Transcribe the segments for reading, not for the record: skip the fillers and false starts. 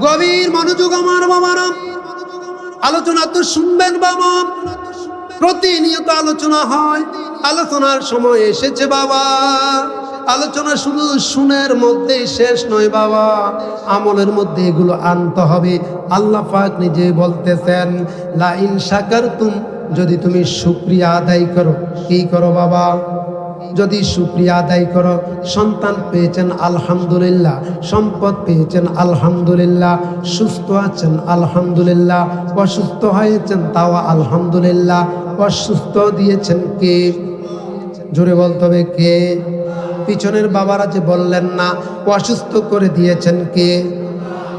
গভীর মনোযোগ আমার বাবারা, আলোচনা তো শুনবেন বাবা, প্রতিনিয়ত আলোচনা হয়, আলোচনার সময় এসেছে বাবা। আলোচনা শুধু শুনের মধ্যে শেষ নয় বাবা, আমলের মধ্যে এগুলো আনতে হবে। আল্লাহ পাক নিজে বলতেছেন, লা ইন শাকারতুম, যদি তুমি শুকরিয়া আদায় করো। কি করো বাবা? যদি শুকরিয়া আদায় করো, সন্তান পেয়েছেন আলহামদুলিল্লাহ, সম্পদ পেয়েছেন আলহামদুলিল্লাহ, সুস্থ আছেন আলহামদুলিল্লাহ, অসুস্থ হয়েছেন তাও আলহামদুলিল্লাহ। অসুস্থ দিয়েছেন কে? জোরে বলতে হবে কে? পিছনের বাবারা যে বললেন না, অসুস্থ করে দিয়েছেন কে?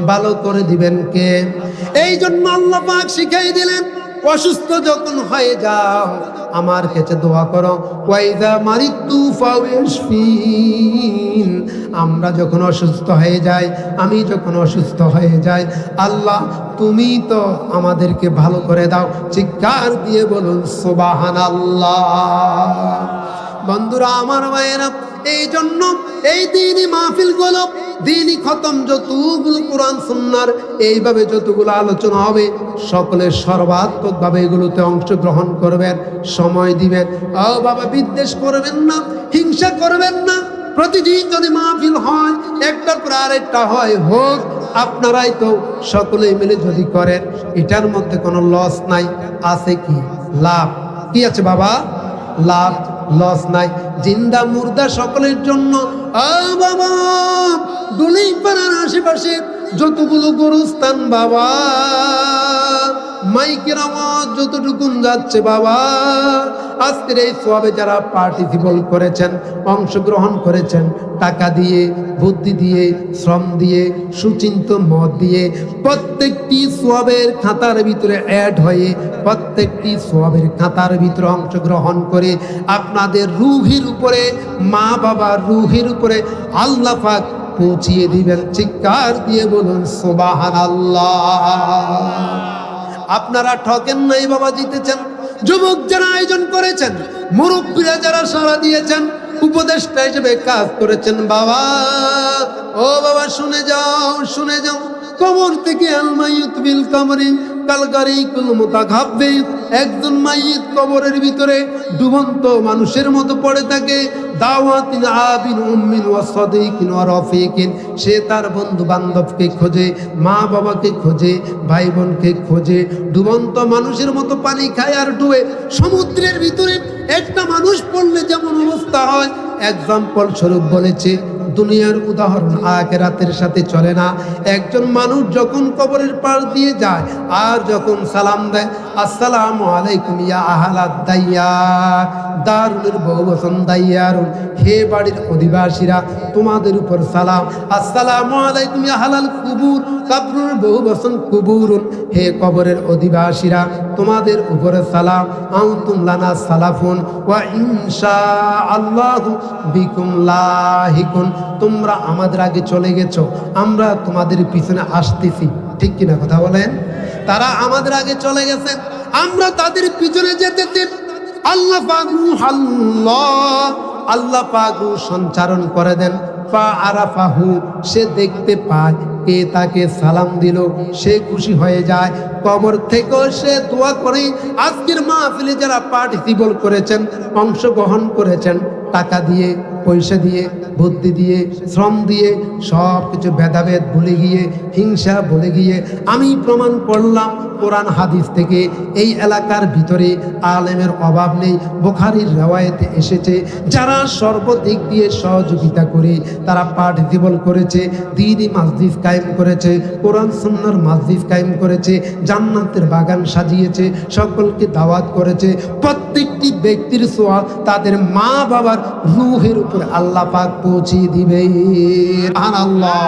ভালো করে দিবেন কে? এই জন্য আল্লাহ পাক শিখাই দিলেন, অসুস্থ যখন হয়ে যাও আমার কাছে দোয়া করো। ওয়াইদা মারিতু ফাওয়াশফিন, আমরা যখন অসুস্থ হয়ে যাই, আমি যখন অসুস্থ হয়ে যাই, আল্লাহ তুমি তো আমাদেরকে ভালো করে দাও। চিৎকার দিয়ে বলুন সুবহানাল্লাহ। বন্ধুরা আমার ভাইয়েরা, এই জন্য এই দিনই মাহফিলগুলো, দিনই খতম যতগুলো কোরআন সুন্নাহর এইভাবে যতগুলো আলোচনা হবে, সকলে সর্বাত্মকভাবে এগুলোতে অংশগ্রহণ করবেন, সময় দিবেন। ও বাবা, বিদ্বেষ করবেন না, হিংসা করবেন না। প্রতিদিন যদি মাহফিল হয়, একটার পর আরেকটা হয়, হোক। আপনারাই তো সকলে মিলে যদি করেন, এটার মধ্যে কোনো লস নাই। আছে কি? লাভ। কি আছে বাবা? লাভ, লস নাই। জিন্দা মুর্দা সকলের জন্য। বাবা, দলিপাড়ার আশেপাশে যতগুলো গরুস্থান বাবা, মাইকের আওয়াজ যতটুকুন যাচ্ছে বাবা, আজকের এই সওয়াবে যারা পার্টিসিপেট করেছেন, অংশগ্রহণ করেছেন, টাকা দিয়ে, বুদ্ধি দিয়ে, শ্রম দিয়ে, সুচিন্ত মত দিয়ে, প্রত্যেকটি সওয়াবের খাতার ভিতরে অ্যাড হয়ে, প্রত্যেকটি সওয়াবের খাতার ভিতরে অংশগ্রহণ করে আপনাদের রুহের উপরে, মা বাবার রুহের উপরে আল্লাহ পাক পৌঁছিয়ে দিবেন। চিৎকার দিয়ে বলুন সুবহানাল্লাহ। আপনারা ঠকেন নাই বাবা, জিতেছেন। যুবক যারা আয়োজন করেছেন, মুরব্বীরা যারা সাড়া দিয়েছেন, উপদেষ্টা হিসেবে কাজ করেছেন বাবা, ও বাবা শুনে যাও, শুনে যাও। কবর থেকে আল মাইয়িত বিল কবরি কালগারিকুল মুতাখাব্বির, একজন মাইয়িত কবরের ভিতরে ডুবন্ত মানুষের মতো পড়ে থাকে। দাওয়াতিন আবিন উম্মিন ওয়া সাদিকিন ওয়া রাফিকিন, সে তার বন্ধু বান্ধবকে খোঁজে, মা বাবাকে খোঁজে, ভাই বোনকে খোঁজে। ডুবন্ত মানুষের মতো পানি খায় আর ডুবে। সমুদ্রের ভিতরে একটা মানুষ পড়লে যেমন অবস্থা হয়, এক্সাম্পল স্বরূপ বলেছে, দুনিয়ার উদাহরণ আখিরাতের সাথে চলে না। একজন মানুষ যখন কবরের পাশ দিয়ে যায় আর যখন সালাম দেয়, আসসালামু আলাইকুম ইয়া আহলাদ দাইয়ার, দারুনের বহুবচন দাইয়ারুন, হে বাড়ির অধিবাসীরা তোমাদের উপর সালাম। আসসালামু আলাইকুম ইয়া আহলাল কুবুর, কবরের বহুবচন কুবুরুন, হে কবরের অধিবাসীরা তোমাদের উপরে সালাম। আনতুম লানা সালাফুন ওয়া ইনশাআল্লাহু বিকুম লাহিকুন, তোমরা আমাদের আগে চলে গেছো, আমরা তোমাদের পিছনে আসতেছি। ঠিক কিনা কথা বলেন? তারা আমাদের আগে চলে গেছে, আমরা তাদের পিছনে যেতেছি। আল্লাহ পাক আল্লাহ পাক সঞ্চারণ করে দেন। ফা আরাফাহু, সে দেখতে পায় কে তাকে সালাম দিল, সে খুশি হয়ে যায়। কবর থেকেও সে দোয়া করে। আজকের মাহফিলে যারা পার্টিসিপেট করেছেন, অংশগ্রহণ করেছেন, টাকা দিয়ে, পয়সা দিয়ে, বুদ্ধি দিয়ে, শ্রম দিয়ে, সব কিছু ভেদাভেদ ভুলে গিয়ে, হিংসা ভুলে গিয়ে, আমি প্রমাণ করলাম কোরআন হাদিস থেকে এই এলাকার ভিতরে আলেমের অভাব নেই। বুখারীর রিওয়ায়েতে এসেছে, যারা সর্বদিক দিয়ে সহযোগিতা করে, তারা পার্টিসিপেট করেছে, দ্বীনি মসজিদ কায়েম করেছে, কোরআন সুন্নাহর মসজিদ কায়েম করেছে, জান্নাতের বাগান সাজিয়েছে, সকলকে দাওয়াত করেছে। প্রত্যেকটি ব্যক্তির সওয়াব তাদের মা বাবার রূহের উপর আল্লাহ পাক পৌঁছিয়ে দিবে। সুবহানাল্লাহ।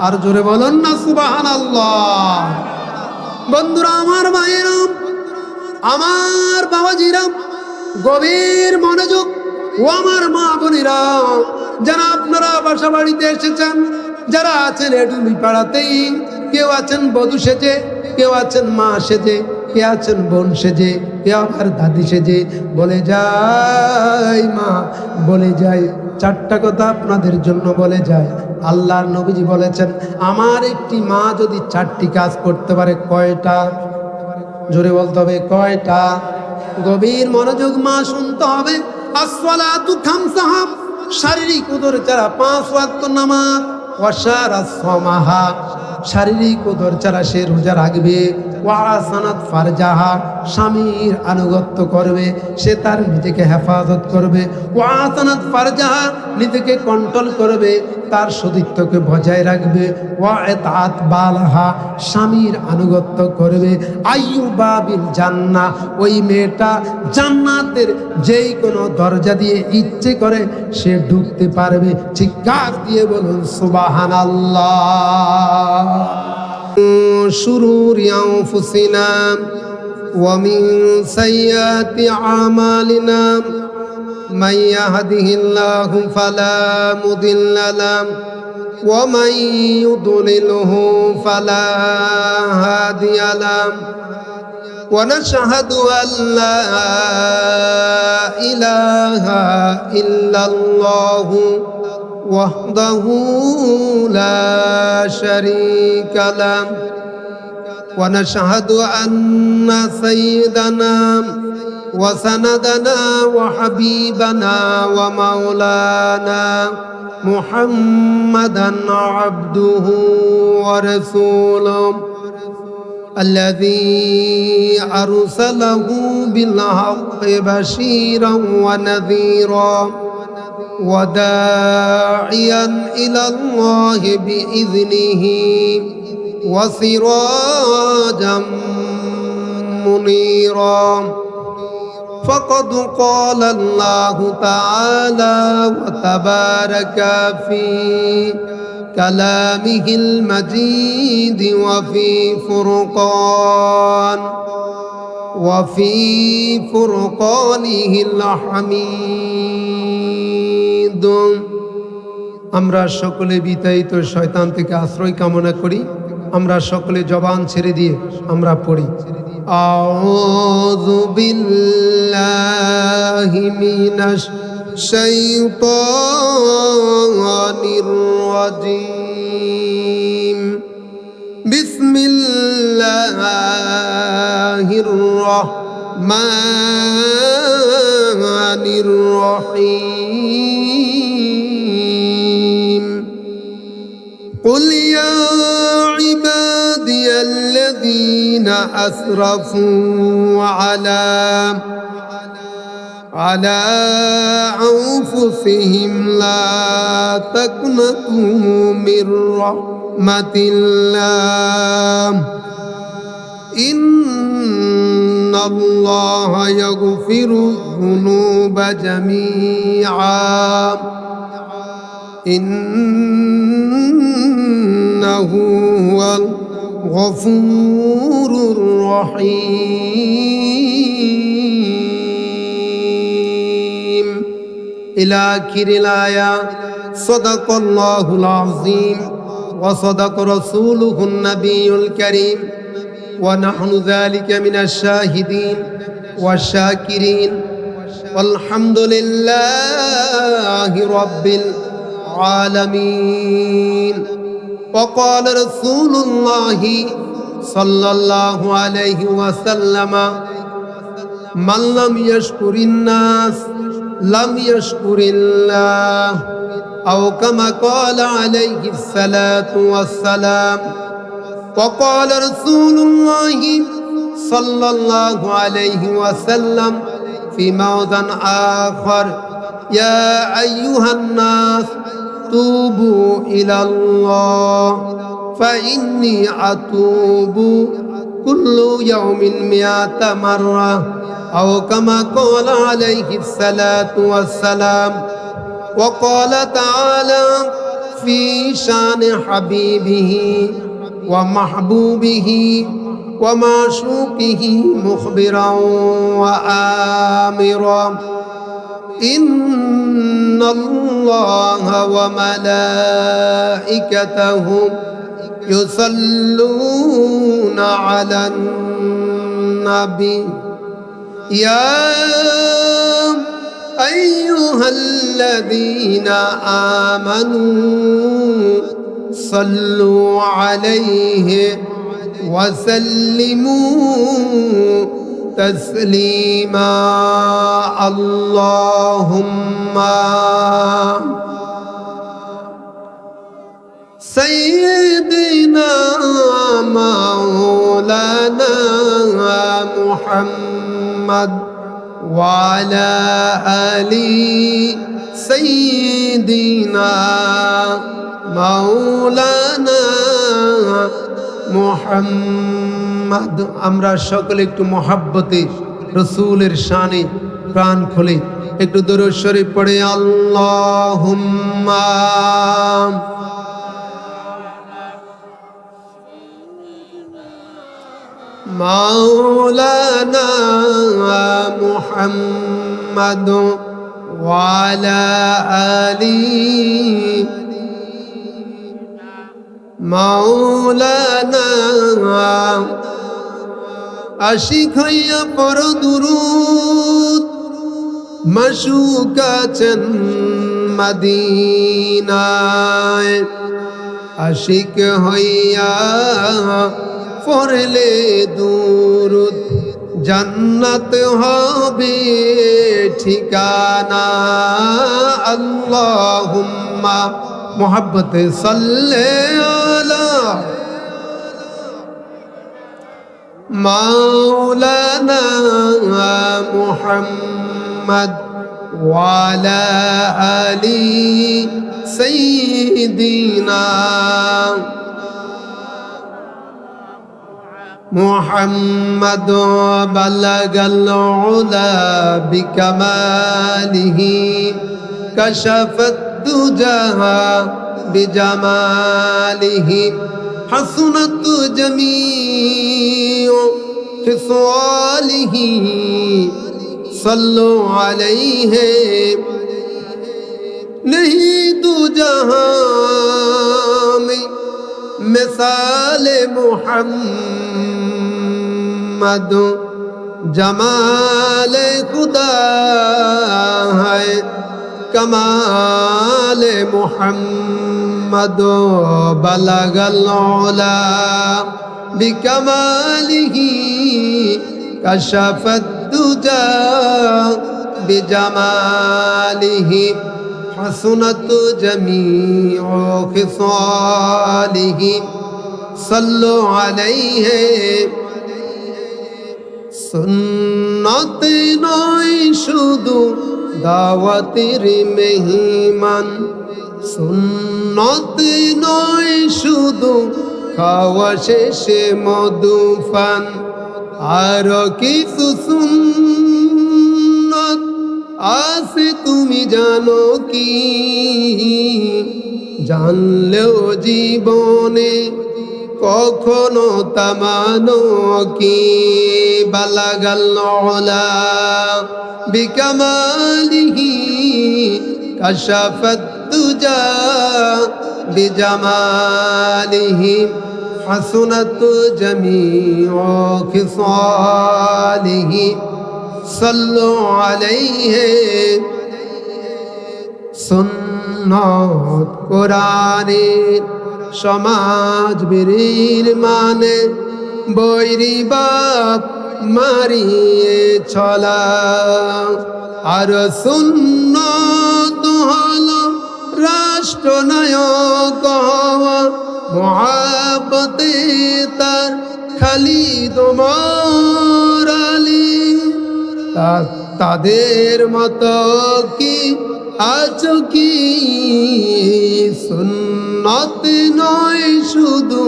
আর জোরে বলুন না সুবহানাল্লাহ। বন্ধুরা আমার, ভাইয়েরা আমার, বাবাজিরা, গভীর মনোযোগ। ও আমার মা বোনেরা, যারা আপনারা বাসা বাড়িতে এসেছেন, যারা আছেন এডুলি পাড়াতেই, কেউ আছেন বধূ সেজে, কেউ আছেন মা সেজে, কে আছেন বোন সেজে, কে আবার দাদি সেজে, বলে যাই মা, বলে যাই চারটা কথা আপনাদের জন্য বলে যায়। আল্লাহর নবীজি বলেছেন, আমার একটি মা যদি চারটি কাজ করতে পারে, কয়টা? জোরে বলতে হবে, কয়টা? গভীর মনোযোগ মা শুনতে হবে। আসসালাতু খামসাহা, শারীরিক উদর ছাড়া 5 ওয়াক্ত নামাজ। ওয়াশারা সমাহা, শারীরিক উদর ছাড়া সে রোজা রাখবে। ওয়াসানাত ফারজাহা, স্বামীর আনুগত্য করবে, সে তার নিজেকে হেফাজত করবে। ওয়াসানাত ফারজাহা, নিজেকে কন্ট্রোল করবে, তার সতীত্বকে বজায় রাখবে। ওয়াতাত বালাহা, স্বামীর আনুগত্য করবে। আইয়ুবাবিল জান্নাহ, ওই মেয়েটা জান্নাতের যেই কোনো দরজা দিয়ে ইচ্ছে করে সে ঢুকতে পারবে। চিৎকার দিয়ে বলুন সুবহানাল্লাহ। শুরুরি আনফুসিনা ওয়া মিন সাইয়্যাতি আমালিনা মান ইয়াহদিহিল্লাহু ফালা মুদিল্লা লাহু ওয়া মান ইউদ্লিলহু ফালা হাদিয়া লাহু ওয়া নাশহাদু আল্লা ইলাহা ইল্লাল্লাহু ওয়াহদাহু লা শারীকা লাহু ওয়া নাশহাদু আন্না সাইয়্যিদানা ওয়া সানাদানা ওয়া হাবিবানা ওয়া মাওলানা মুহাম্মাদান আবদুহু ওয়া রাসূলুহু الذي أرسله بالحق بشيرا ونذيرا وداعيا إلى الله بإذنه وسراجا منيرا فقد قال الله تعالى وتبارك في كلامه المجيد وفي فرقانه الحميد। আমরা সকলে বিতাড়িত শয়তান থেকে আশ্রয় কামনা করি। আমরা সকলে জবান ছেড়ে দিয়ে আমরা পড়ি, আউযু বিল্লাহি মিনাশ শাইতানির রাজিম। বিসমিল্লাহির রাহমানির রহিম। قل يا عبادي الذين أسرفوا على أنفسهم لا تقنطوا من رحمة الله إن الله يغفر الذنوب جميعا إنه هو الغفور الرحيم إلى آخر الآية। صدق الله العظيم وصدق رسوله النبي الكريم ونحن ذلك من الشاهدين والشاكرين والحمد لله رب العالمين। وقال رسول الله صلى الله عليه وسلم من لم يشكر الناس لم يشكر الله أو كما قال عليه الصلاة والسلام। وقال رسول الله صلى الله عليه وسلم في موضع آخر يا أيها الناس توبوا إلى الله فإني أتوب كل يوم 100 مرة أو كما قال عليه الصلاة والسلام। وقال تعالى في شان حبيبه ومحبوبه ومعشوقه مخبرا وآمرا إن الله وملائكته يصلون على النبي يا আইয়ুহাল্লাযীনা আমানু সাল্লু আলাইহি ওয়া সাল্লিমু তাসলিমা আল্লাহুম্মা সাইয়্যিদিনা মাওলানা মুহাম্মদ ওয়া আলা আলি সাইয়্যিদিনা মাওলানা মুহাম্মদ। আমরা সকলে একটু মহাব্বতে রসূলের শানে প্রাণ খুলে একটু দরুদ শরীফ পড়ে আল্লাহুম্মা মাওলানা মুহাম্মদ ওয়া আলা আলি মাওলানা। আশিক হইয়া পড় দুরূদ মাশউক আছেন মদিনায়, আশিক হইয়া পড়লে দুরূদ জান্নাত হবে ঠিকানা। আল্লাহুম্মা মোহাব্বতে সাল্লে আলা মাওলানা মুহাম্মদ ওয়া আলা আলি সাইয়্যিদিনা মুহাম্মদ। বালাগাল উলা বিকামালিহি কাশাফাত দুজাহা বিজামালিহি হাসুনাত জামিউ খিসালিহি সাল্লু আলাইহি नहीं दो जहां में मिसाल मुहम्मद जमाल खुदा है कमाल मुहम्मद बलगल उला बिकमालिही कशफत दुजा बिजमालिही हसनत जमीउ खिसालिही सल्लु अलैहि। सुन्नत नय शुधु दावतेर मेहमान, सुन्नत नय शुधु खाওয়া শেষে মধুপান, আরো কিছু সুন্নত আছে তুমি জানো কি? জানলেও জীবনে কখনো তা মানো কি? বালাগাল উলা বিকামালিহি কাশাফাত দুজা বিজামালিহি হাসুনাত জামিউ খিসালিহি সাল্লু আলাইহি। সুন্নত কোরআনের সমাজ বীর মানে বৈরী বাপ মারিয়ে ছলা, আর সুন্নত হলো রাষ্ট্রনায়ক হওয়া মুহাব্বতে তার খালিদ ওমর আলী। তাদের মতো কি আছো কি? সুন্নত নয় শুধু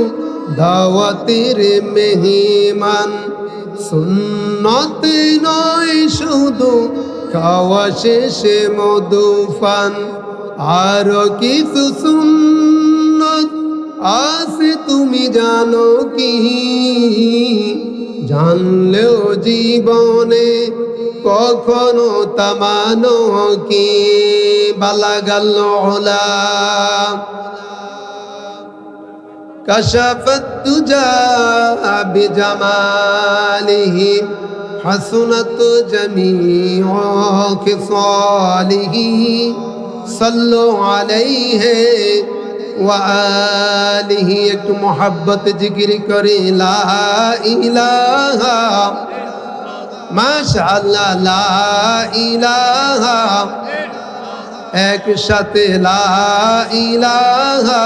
দাওয়াতের মেহমান, সুন্নত নয় শুধু খাওয়া শেষে মধুপান, আরো কিছু সুন্নত আছে তুমি জানো কি? জানলেও জীবনে কখনো তা মানো কি? বালাগাল উলা কাশাফাত দুজা বিজামালিহি حسنت جميع خصاله صلوا عليه وآله একটু মোহাব্বত জিকির করে লা ইলাহা মাশাআল্লাহ লা ইলাহা একসাথে লা ইলাহা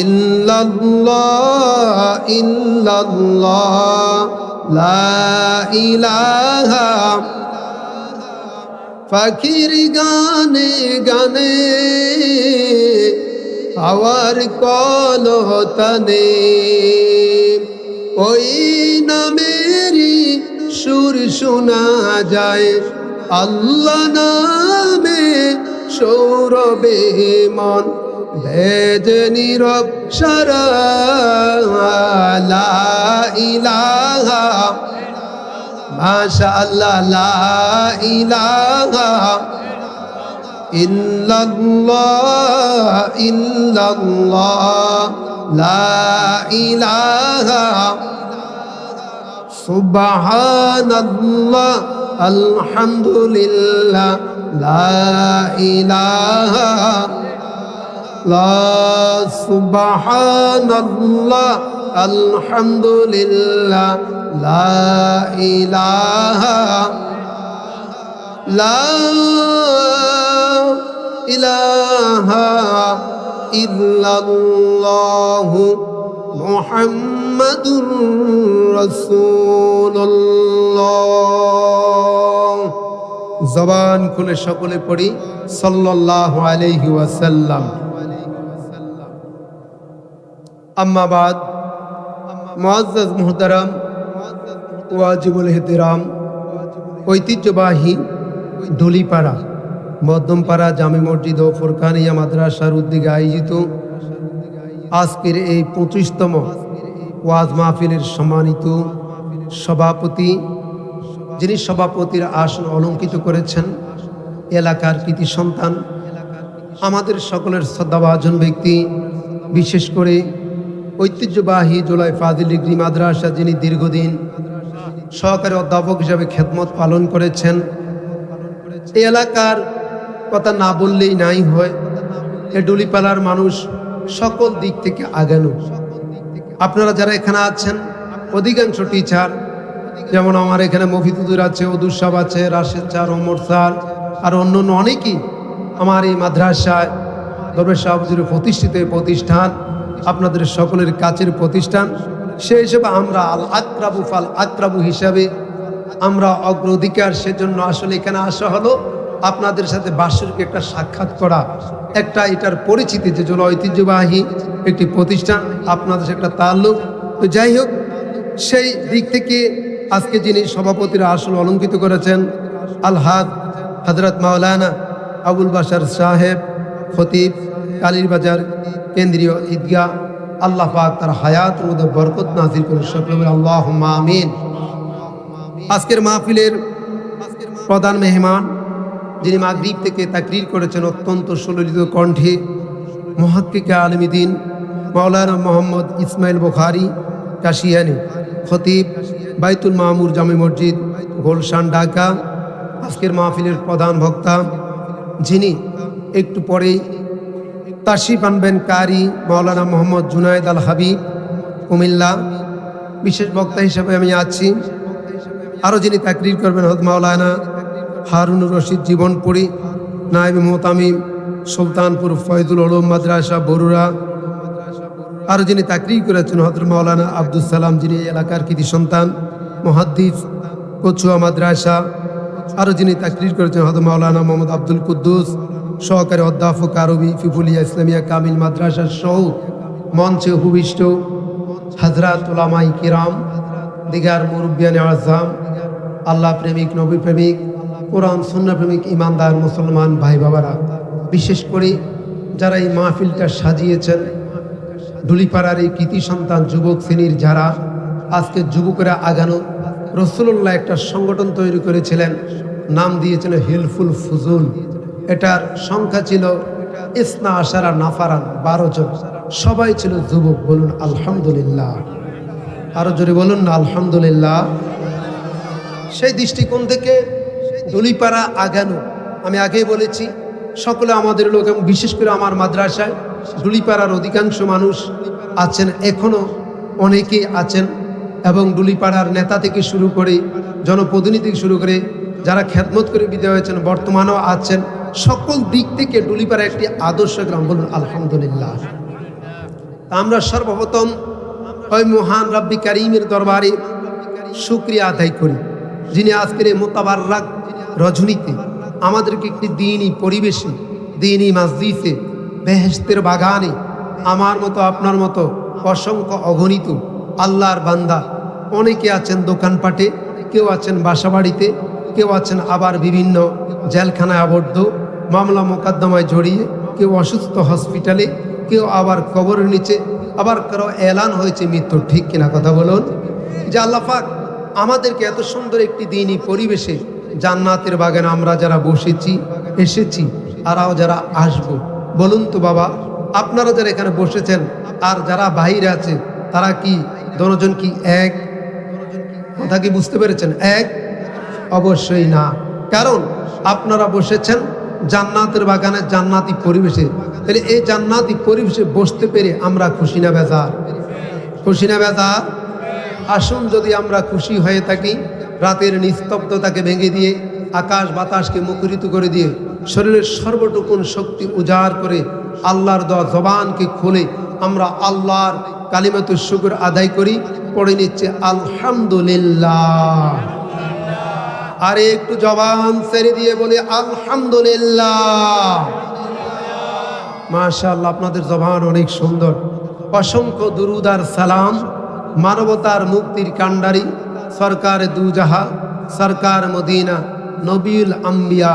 ইল্লাল্লাহ ইল্লাল্লাহ লা ইলাহা পাখির গানে গানে হাওয়ার কলতানে ওই নামেরই সুর শোনা যায় আল্লাহ নামে সৌরভে মন ভেজে নীরব সারা লা ইলাহা মাশাআল্লাহ লা ইলাহা ইল্লাল্লাহ ইল্লাল্লাহ লা ইলাহা সুবহানাল্লাহ আলহামদুলিল্লাহ লা ইলাহা লা সুবহানাল্লাহ আলহামদুলিল্লাহ লা ইলাহা লা ইলাহা ইল্লাল্লাহু মুহাম্মাদুর রাসূলুল্লাহ। জবান খুলে সকলে পড়ি সাল্লাল্লাহু আলাইহি ওয়াসাল্লাম। আম্মা বাদ, মুআজ্জাজ মুহতারাম ওয়াজিবুল ইহতিরাম, ঐতিহ্যবাহী ডলিপাড়া মধ্যমপাড়া জামে মসজিদ ও ফুরকানিয়া মাদ্রাসার উদ্যোগে আয়োজিত আজকের এই 25তম ওয়াজ মাহফিলের সম্মানিত সভাপতি, যিনি সভাপতির আসন অলঙ্কিত করেছেন, এলাকার কৃতি সন্তান, আমাদের সকলের শ্রদ্ধাভাজন ব্যক্তি, বিশেষ করে ঐতিহ্যবাহী জুলাই ফাজিল ডিগ্রি মাদ্রাসা যিনি দীর্ঘদিন সহকারী অধ্যাপক হিসাবে খেদমত পালন করেছেন। এই এলাকার কথা না বললেই নাই হয়, এ ডুলিপাড়ার মানুষ সকল দিক থেকে আগানো। আপনারা যারা এখানে আছেন অধিকাংশ টিচার, যেমন আমার এখানে মফিদুর আছে, অদুর সাহেব আছে, রাশেদ স্যার, ওমর স্যার, আর অন্য অনেকেই আমার এই মাদ্রাসায় দরবেশ সাহেবের প্রতিষ্ঠিত প্রতিষ্ঠান, আপনাদের সকলের কাছের প্রতিষ্ঠান। সেই হিসেবে আমরা আল আকরাবু ফাল আকরাবু হিসাবে আমরা অগ্রাধিকার, সেজন্য আসলে এখানে আসা হলো আপনাদের সাথে বার্ষিক একটা সাক্ষাৎ করা, একটা এটার পরিচিতি যে জন্য ঐতিহ্যবাহী একটি প্রতিষ্ঠান, আপনাদের সাথে একটা তাল্লুক। তো যাই হোক, সেই দিক থেকে আজকে যিনি সভাপতিরা আসল অলঙ্কিত করেছেন আলহাদ হযরত মাওলানা আবুল বাশার সাহেব, খতিব, কালীরবাজার কেন্দ্রীয় ঈদগাহ, আল্লাহ পাক তার হায়াত মধ্যে বরকত নাযিল করুন, সকলে বলি আল্লাহুম্মা আমিন। আজকের মাহফিলের প্রধান মেহমান, যিনি মাগরিব থেকে তাকরীর করেছেন অত্যন্ত সুললিত কণ্ঠে, মুহাক্কিকে আলেম দ্বীন মাওলানা মোহাম্মদ ইসমাইল বুখারী কাশিয়ানী, খতিব বাইতুল মামুর জামে মসজিদ গুলশান ঢাকা। আজকের মাহফিলের প্রধান বক্তা, যিনি একটু পরেই তাশরিফ আনবেন, কারি মাওলানা মোহাম্মদ জুনায়েদ আল হাবিব কুমিল্লা। বিশেষ বক্তা হিসেবে আমি আছি। আরও যিনি তাকরীর করবেন হযরত মাওলানা হারুনুর রশিদ জীবনপুরী, নায়েবে মুহতামিম সুলতানপুর ফয়জুল উলুম মাদ্রাসা বরুড়া। আরও যিনি তাকরীর করেছেন হযরত মাওলানা আব্দুল সালাম, যিনি এলাকার কৃতি সন্তান, মুহাদ্দিস কচুয়া মাদ্রাসা। আরও যিনি তাকরীর করেছেন হযরত মাওলানা মোহাম্মদ আব্দুল কুদ্দুস, সহকারী অধ্যাপক আরবি ফিফুলিয়া ইসলামিয়া কামিল মাদ্রাসা সহ মঞ্চে উপবিষ্ট হযরত উলামায়ে কিরাম, দিগার মুরব্বিয়ানে আযম, আল্লাহ প্রেমিক, নবী প্রেমিক, কোরআন সুন্নাহ প্রেমিক ইমানদার মুসলমান ভাই বাবারা, বিশেষ করে যারা এই মাহফিলটা সাজিয়েছেন, ডুলিপাড়ার এই কৃতি সন্তান যুবক শ্রেণীর যারা আজকে যুবকেরা আগানো, রাসূলুল্লাহ একটা সংগঠন তৈরি করেছিলেন, নাম দিয়েছিল হিলফুল ফুজুল। এটার সংখ্যা ছিল ইসনা আশারা নাফারান, 12 জন, সবাই ছিল যুবক। বলুন আলহামদুলিল্লাহ, আরো জোরে বলুন না আলহামদুলিল্লাহ। সেই দৃষ্টিকোণ থেকে ডুলিপাড়া আগানো, আমি আগেই বলেছি সকলে আমাদের লোক এবং বিশেষ করে আমার মাদ্রাসায় ডুলিপাড়ার অধিকাংশ মানুষ আছেন, এখনও অনেকেই আছেন, এবং ডুলিপাড়ার নেতা থেকে শুরু করে জনপ্রতিনিধি থেকে শুরু করে যারা খেদমত করে বিদায় হয়েছেন বর্তমানেও আছেন। সকল দিক থেকে ডুলিপাড়া একটি আদর্শ গ্রাম, বলুন আলহামদুলিল্লাহ। আমরা সর্বপ্রথম ওই মহান রব্বি কারিমের দরবারে শুকরিয়া আদায় করি, যিনি আজকের এই মোতাবাররাক রজনীতে আমাদেরকে একটি দিনই পরিবেশে, দিনই মসজিদে, বেহেশতের বাগানে আমার মতো আপনার মতো অসংখ্য অগণিত আল্লাহর বান্দা অনেকে আছেন দোকানপাটে, কেউ আছেন বাসাবাড়িতে, কেউ আছেন আবার বিভিন্ন জেলখানায় আবদ্ধ, মামলা মোকদ্দমায় জড়িয়ে, কেউ অসুস্থ হসপিটালে, কেউ আবার কবরের নিচে, আবার কারো এলান হয়েছে মৃত্যু। ঠিক কিনা কথা বলুন? যে আল্লাহ পাক আমাদেরকে এত সুন্দর একটি দিনই পরিবেশে জান্নাতের বাগানে আমরা যারা বসেছি, এসেছি, আরও যারা আসব, বলুন তো বাবা, আপনারা যারা এখানে বসেছেন আর যারা বাইরে আছে তারা কি দুজন কি এক? কথা কি বুঝতে পেরেছেন? এক? অবশ্যই না। কারণ আপনারা বসেছেন জান্নাতের বাগানে, জান্নাতি পরিবেশে। তাহলে এই জান্নাতি পরিবেশে বসতে পেরে আমরা খুশি না বেজার? খুশি না বেজার? আসুন যদি আমরা খুশি হয়ে থাকি, রাতের নিস্তব্ধতাকে ভেঙে দিয়ে, আকাশ বাতাসকে মুখরিত করে দিয়ে, শরীরের সর্বটুকুন শক্তি উজাড় করে আল্লাহর দেওয়া জবানকে খুলে আমরা আল্লাহর কালিমাতুশ শুকর আদায় করি, পড়ে নিচ্ছে আলহামদুলিল্লাহ। আর একটু জবান ছেড়ে দিয়ে বলে আলহামদুলিল্লাহ। মাশাআল্লাহ, আপনাদের জবান অনেক সুন্দর। অসংখ্য দুরুদ আর সালাম মানবতার মুক্তির কাণ্ডারি সরকার দুজাহা, সরকার মদিনা, নবীল আম্বিয়া,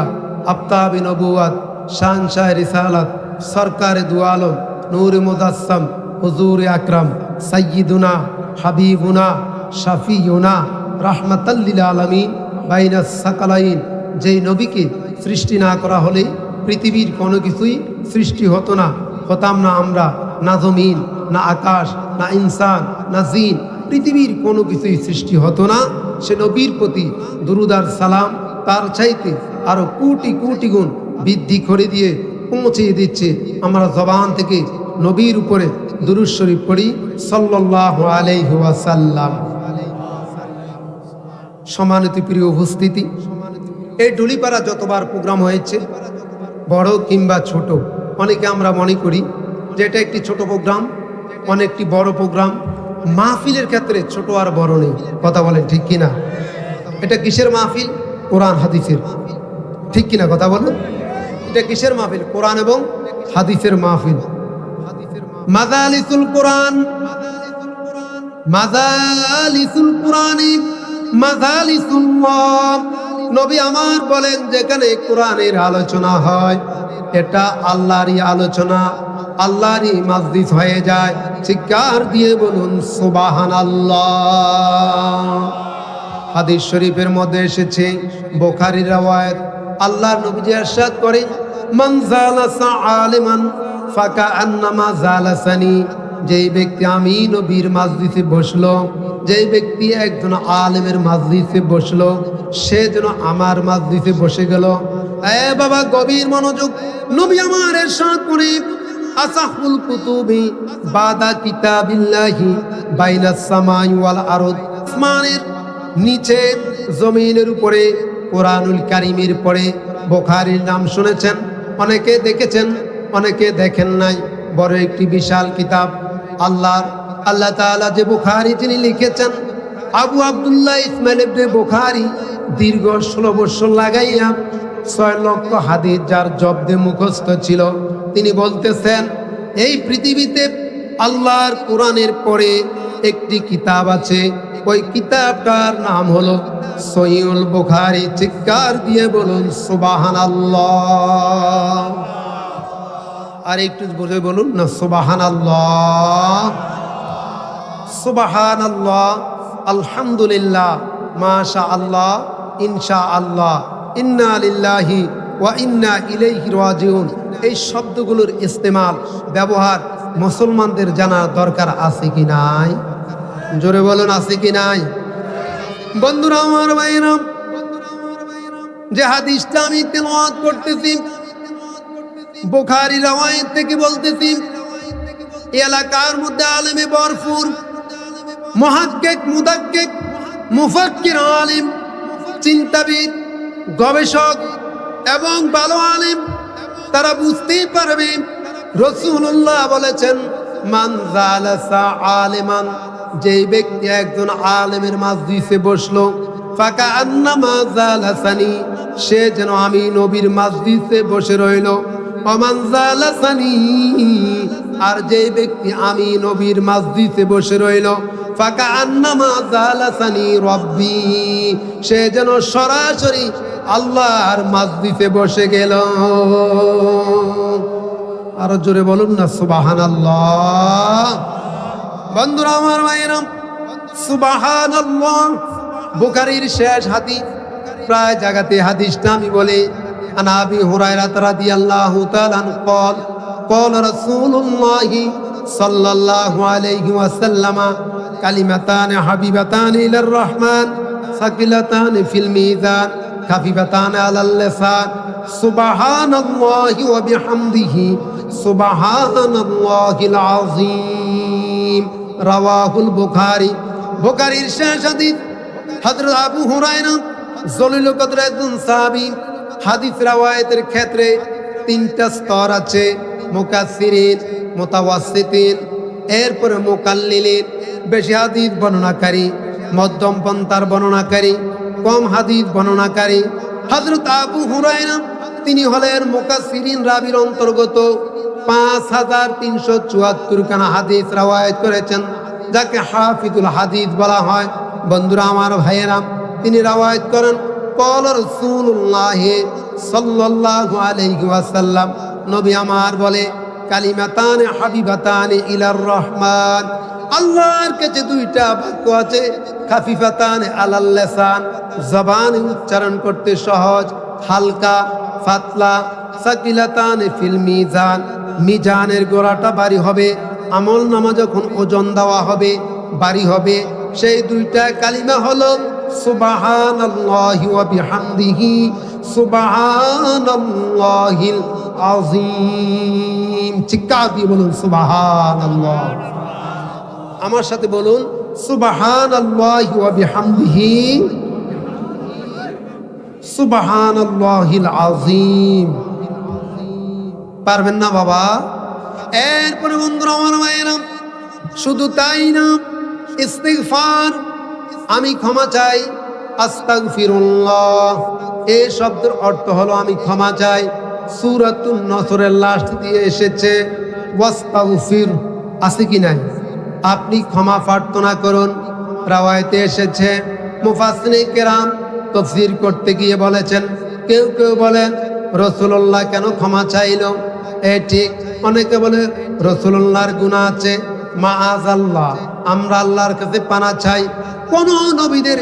আফতাবে নবুয়াত, শানশাহ রিসালাত, সরকার দু আলম, নূর মুজাসসাম, হুজুর আকরাম, সাইয়্যিদুনা হাবিবুনা শাফিউনা রাহমাতাল লিল আলামিন বাইনাস সাকালাইন, যেই নবীকে সৃষ্টি না করা হলে পৃথিবীর কোনো কিছুই সৃষ্টি হতো না, হতাম না আমরা, না জমিন, না আকাশ, না ইনসান, না জিন, পৃথিবীর কোনো কিছুই সৃষ্টি হতো না। সে নবীর প্রতি দুরুদ আর সালাম তার চাইতে আরো কোটি কোটি গুণ বৃদ্ধি করে দিয়ে পৌঁছে দিচ্ছে। আমরা জবান থেকে নবীর উপরে দুরূদ শরীফ পড়ি সাল্লাল্লাহু আলাইহি ওয়াসাল্লাম। সম্মানিত প্রিয় উপস্থিতি, এই ডুলিপাড়া যতবার প্রোগ্রাম হয়েছে, বড় কিংবা ছোট, অনেকে আমরা মনে করি যে এটা একটি ছোট প্রোগ্রাম, অনেকটি বড় প্রোগ্রাম। মাহফিলের ক্ষেত্রে ছোট আর বড় নেই, কথা বলেন ঠিক কিনা? এটা কিসের মাহফিল? কোরআন হাদিসের। ঠিক কিনা কথা বলুন? এটা কিসের মাহফিল? কোরআন এবং হাদিসের মাহফিল। মাজালিসুল কোরআন, মাজালিসুল কোরআনি মাজালিসুল্লাহ। নবী আমার বলেন যেখানে কোরআনের আলোচনা হয় এটা আল্লাহরই আলোচনা, আল্লাহরই মজলিস হয়ে যায়। চিৎকার দিয়ে বলুন সুবহানাল্লাহ। হাদিস শরীফের মধ্যে এসেছে, বুখারীর রওয়ায়াত, আল্লাহর নবী ইরশাদ করেন, মান জালাসা আলিমান ফাকাআন্নামা জালাসানি। যেই ব্যক্তি আমি নবীর মজলিসে বসলো, যেই ব্যক্তি একজন আলেমের মজলিসে বসলো, সে যেন আমার মজলিসে বসে গেল। এ বাবা, গভীর মনোযোগ। নবী আমার ইরশাদ করে, আসাহুল কুতুবি বাদা কিতাবিল্লাহি বাইনাস সামাই ওয়াল আরদ। আসমানের নিচে জমিনের উপরে কোরআনুল কারীমের পরে বুখারীর নাম শুনেছেন, অনেকে দেখেছেন, অনেকে দেখেন নাই। বড় একটি বিশাল কিতাব। আল্লাহ তাআলা যে বুখারী যিনি লিখেছেন, আবু আব্দুল্লাহ ইসমাইল ইবনে বুখারী দীর্ঘ 16 বছর লাগাইয়া 6 লক্ষ হাদিস যার জব্দে মুখস্থ ছিল, তিনি বলতেছেন এই পৃথিবীতে আল্লাহর কোরআনের পরে একটি কিতাব আছে, ওই কিতাবটার নাম হলো সহিহুল বুখারী। চিৎকার দিয়ে বলুন সুবহানাল্লাহ। আর একটু বলে বলুন না সুবহানাল্লাহ, সুবহানাল্লাহ, আলহামদুলিল্লাহ, মাশাআল্লাহ, ইনশাআল্লাহ, ইন্না লিল্লাহি ওয়া ইন্না ইলাইহি রাজিউন। এই শব্দগুলোর ইস্তেমাল, ব্যবহার মুসলমানদের জানা দরকার আছে কি নাই? জোরে বলুন আছে কি নাই? বন্ধুরা আমার ভাইরা, যে হাদিসটা আমি তেলাওয়াত করতেছি বুখারী রওয়ায়াত থেকে বলতেছি, এলাকার মধ্যে আলেমে ভরপুর, মুহাক্কিক, মুদাক্কিক, মুফাক্কির, আলিম, চিন্তাবিদ, গবেষক এবং ভালো আলেম, তারা বুঝতেই পারবে রাসূলুল্লাহ বলেছেন, মান জালাসা আলিমান, যেই ব্যক্তি একজন আলেমের মাজলিসে বসলো, ফাকা আন্নামা জালাসানি, সে যেন আমি নবীর মাজলিসে বসে রইল। ওমান জালাসানি, আর যেই ব্যক্তি আমি নবীর মাজলিসে বসে রইল, ফাকা আন্নামা জালাসানি রব্বি, সে যেন সরাসরি আল্লাহর মাজলিসে বসে গেল। আরো জোরে বলুন না সুবহানাল্লাহ। বন্ধুরা আমার ভাইরা, সুবহানাল্লাহ বুখারীর শেষ হাদিস, প্রায় জায়গাতে হাদিসটা আমি বলি, আন আবি হুরায়রা রাদিয়াল্লাহু তাআলা قال قال رسول الله صلى الله عليه وسلم كلمتان حبيبتان إلى الرحمن ثقيلتان في الميزان خفيفتان على اللسان سبحان الله وبحمده سبحان الله العظيم رواه البخاري। বুখারীর শেষ হাদিস, হযরত আবু হুরায়রা জলিল কদর একজন সাহাবী। হাদিস রাওয়ায়াতের ক্ষেত্রে তিনটা স্তর আছে, মুকাসসিরিন, মুতাওয়াসসিতিন, এরপরে মুকাল্লিলিন, বেশি হাদিস বর্ণনাকারী, মধ্যম পন্থার বর্ণনাকারী, কম হাদিস বর্ণনাকারী। হযরত আবু হুরায়রা তিনি হলেন মুকাসসিরিন রাবির অন্তর্গত, 5374 খানা হাদিস রাওয়ায়াত করেছেন, যাকে হাফিজুল হাদিস বলা হয়। বন্ধুরা আমার ভাইয়েরা, তিনি রাওয়ায়াত করেন, قال رسول الله صلى الله عليه وسلم, নবী আমার বলে, কালিমাতান হাবিবাতান ইলার রহমান, আল্লাহর কাছে দুইটা বাক্য আছে, খাফিফাতান আলাল লিসান, জবানে উচ্চারণ করতে সহজ, হালকা, ফাতলা, সাকিলাতান ফিল মিজান, মিজানের গোড়াটা ভারী হবে, আমল নামা যখন ওজন দেওয়া হবে ভারী হবে। সেই দুইটা কালিমা হলো সুবহানাল্লাহি ওয়া বিহামদিহি সুবহানাল্লাহিল আযীম। চিৎকার দিয়ে বলুন সুবহানাল্লাহ। আমার সাথে বলুন সুবহানাল্লাহি ওয়া বিহামদিহি সুবহানাল্লাহিল আযীম। পারবেন না বাবা? এরপরে বন্ধুরা আমার ভাইয়েরা, শুধু তাই না, ইস্তিগফার, আমি ক্ষমা চাই, আস্তাগফিরুল্লাহ, এই শব্দের অর্থ হলো আমি ক্ষমা চাই। সূরাতুন নসরের লাস্ট দিয়ে এসেছে ওয়াস্তাগফির, আছে কি নাই? আপনি ক্ষমা প্রার্থনা করুন। রাওয়ায়াতে এসেছে, মুফাসসিরিনে কেরাম তাফসীর করতে গিয়ে বলেছেন, কেউ কেউ বলেন রাসূলুল্লাহ কেন ক্ষমা চাইলো? ঠিক, অনেকে বলে রাসূলুল্লাহর গুনাহ আছে, মাআযাল্লাহ, আমরা আল্লাহর কাছে পানা চাই, কোন নবীদের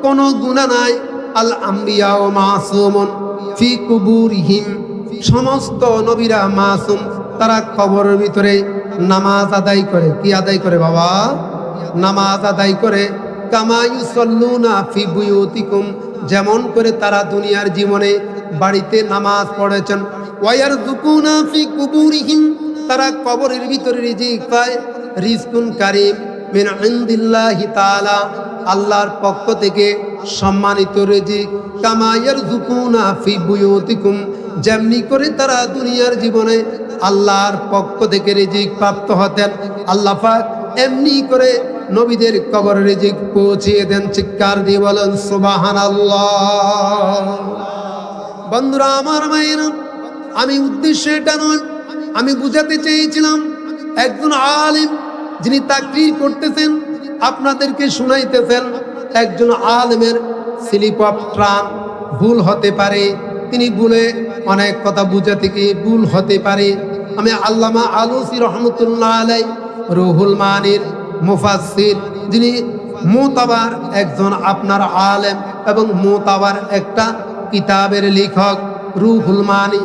কোনো গুনাহ নাই। আল আম্বিয়া ও মাসুমুন ফি কুবুরিহিম, সমস্ত নবীরা মাসুম, তারা কবরের ভিতরে নামাজ আদায় করে। কি আদায় করে বাবা? নামাজ আদায় করে। কামা ইউসাল্লুনা ফি বুয়ুতিকুম, যেমন করে তারা দুনিয়ার জীবনে বাড়িতে নামাজ পড়েছেন। ওয়ায়ারযুকুনা ফি কুবুরিহিম, তারা কবরের ভিতরে রিজিক পায়। রিজকুন কারীম মিন ইনদিল্লাহি তাআলা, আল্লাহর পক্ষ থেকে সম্মানিত রিজিক। কামা ইয়ারযুকুনা ফি বুয়ুতিকুম, যেমনি করে তারা দুনিয়ার জীবনে আল্লাহর পক্ষ থেকে রিজিক প্রাপ্ত হতেন, আল্লাহ পাক এমনি করে নবীদের কবরে রিজিক পৌঁছিয়ে দেন। চিৎকার দিয়ে বলেন সুবহানাল্লাহ। বন্ধুরা আমার ভাইয়েরা, আমি উদ্দেশ্য এটা নয়, আমি বুঝাতে চেয়েছিলাম একজন আলিম যিনি তাকরীর করতেছেন, আপনাদেরকে শুনাইতেছেন, একজন আলিমের স্লিপ অফ টাং ভুল হতে পারে, তিনি ভুলে অনেক কথা বুঝাতে গিয়ে ভুল হতে পারে। আমি আল্লামা আলুসি রহমতুল্লাহ আলাই রুহুল মানির মুফাসসির, যিনি মুতাবার একজন আপনার আলেম এবং মুতাবার একটা কিতাবের লেখক, রুহুল মানি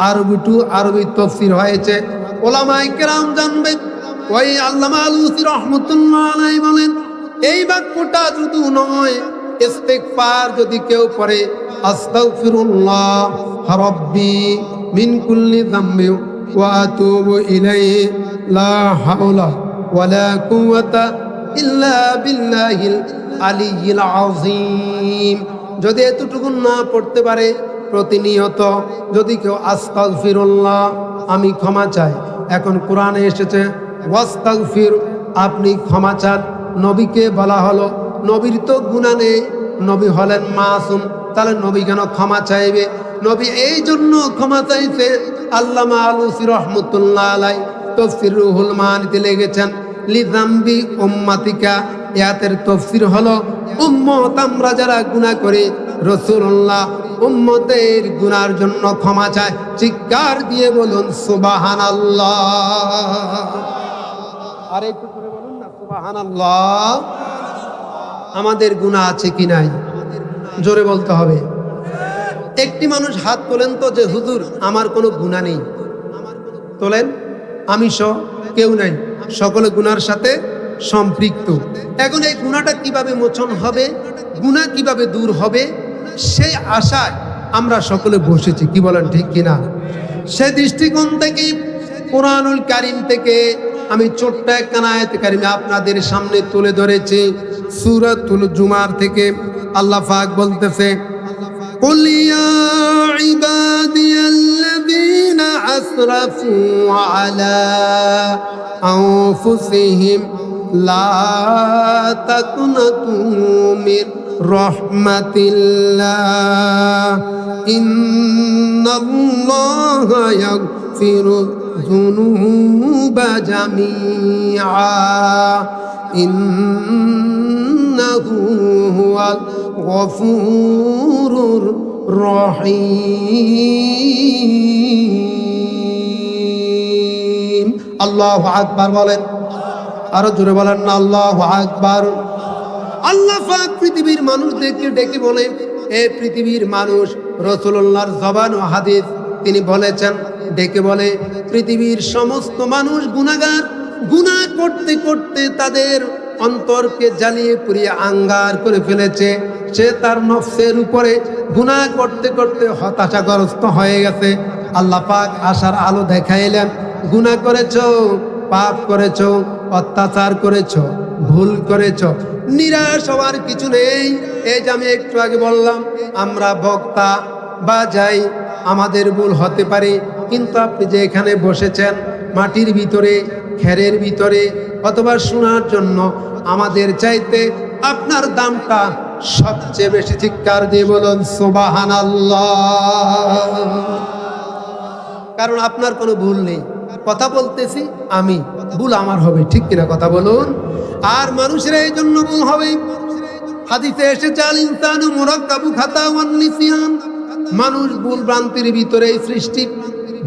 আরবি টু আরবি তাফসীর হয়েছে, ওলামায়ে কেরাম জানবেন। ওই আল্লামা আলুসি রহমতুল্লাহ আলাই বলেন, এই বাক্যটা শুধু নয়, ইস্তিগফার যদি কেউ পড়ে, আস্তাগফিরুল্লাহ রাব্বি মিন কুল্লি যামবি ওয়া আতুবু ইলাইহি লা হাওলা ওয়ালা কুওয়াতা ইল্লা বিল্লাহিল আলিয়্যিল আযীম, যদি এতটুকু না পড়তে পারে প্রতিনিয়ত যদি কেউ আস্তাগফিরুল্লাহ আমি ক্ষমা চাই, এখন কোরআনে এসেছে ওয়াস্তাগফির আপনি ক্ষমা চান, নবীকে বলা হলো নবীর তো গুনাহ নেই, নবী হলেন মাসুম, তাহলে নবী কেন ক্ষমা চাইবে? নবী এই জন্য ক্ষমা চাইছে, আল্লামা আলুসি রহমতুল্লাহ আলাই তাফসীর রুহুল মানিতে লিখেছেন লিযামবি উম্মাতিকা, ইয়াতের তাফসীর হলো উম্মত আমরা যারা গুনাহ করি রাসূলুল্লাহ উম্মতের গুনার জন্য ক্ষমা চায়। চিৎকার দিয়ে বলুন সুবহানাল্লাহ, আর একটু করে বলুন না সুবহানাল্লাহ। আমাদের গুনাহ আছে কি নাই জোরে বলতে হবে। একটি মানুষ হাত তোলেন তো যে হুজুর আমার কোনো গুনাহ নেই, তোলেন, আমি সহ কেউ নাই, সকলে গুনার সাথে সম্পৃক্ত। এখন এই গুনাহটা কিভাবে মোচন হবে, গুনাহ কিভাবে দূর হবে, সেই আশায় আমরা সকলে বসেছি, কি বলেন ঠিক কিনা? সে দৃষ্টিকোণ থেকে কোরআনুল কারীম থেকে আমি ছোট্ট একটা আয়াত কারিমে আপনাদের সামনে তুলে ধরেছি। সূরাতুল জুমার থেকে আল্লাহ পাক বলতেছে কুল ইয়া ইবাদিয়াল্লাযীনা আসরাফু আলা আনফুসিহিম লা তাকনাতু মির রাহমাতিল্লাহ ইন্নাল্লাহা ইয়াগফিরু যুনুবা জামিআ ইন্নাহু হুয়াল গফুরুর রহিম। আল্লাহু আকবার বলেন, আরো জোরে বলেন না আল্লাহু আকবার। আল্লাহ পাক পৃথিবীর মানুষদেরকে ডেকে বলে, এ পৃথিবীর মানুষ, রাসূলুল্লাহর জবান ও হাদিস তিনি বলেছেন, ডেকে বলে পৃথিবীর সমস্ত মানুষ গুনাহগার, গুনাহ করতে করতে তাদের অন্তরকে জ্বালিয়ে পুড়িয়ে আঙ্গার করে ফেলেছে। সে তার নফসের উপরে গুনাহ করতে করতে হতাশাগ্রস্ত হয়ে গেছে। আল্লাহ পাক আশার আলো দেখাইলেন, গুনাহ করেছো, পাপ করেছো, অত্যাচার করেছো, ভুল করেছো, নিরাশ হওয়ার কিছু নেই। এই যে আমি একটু আগে বললাম আমরা বক্তা বাজাই, আমাদের ভুল হতে পারে, কিন্তু আপনি যে এখানে বসেছেন মাটির ভিতরে, খেরের ভিতরে, অথবা শোনার জন্য আমাদের চাইতে আপনার দামটা সবচেয়ে বেশি। চিৎকার দিয়ে বলুন সুবহানাল্লাহ। কারণ আপনার কোনো ভুল নেই, কথা বলতেছি আমি, ভুল আমার হবে, ঠিক কিনা কথা বলুন। আর মানুষের এই জন্য ভুল হবে। হাদিসে এসেছে আল ইনসানু মুরাক্কাবু খাতা ওয়ান নিসিয়ান, মানুষ ভুল ভ্রান্তির ভিতরেই সৃষ্টি,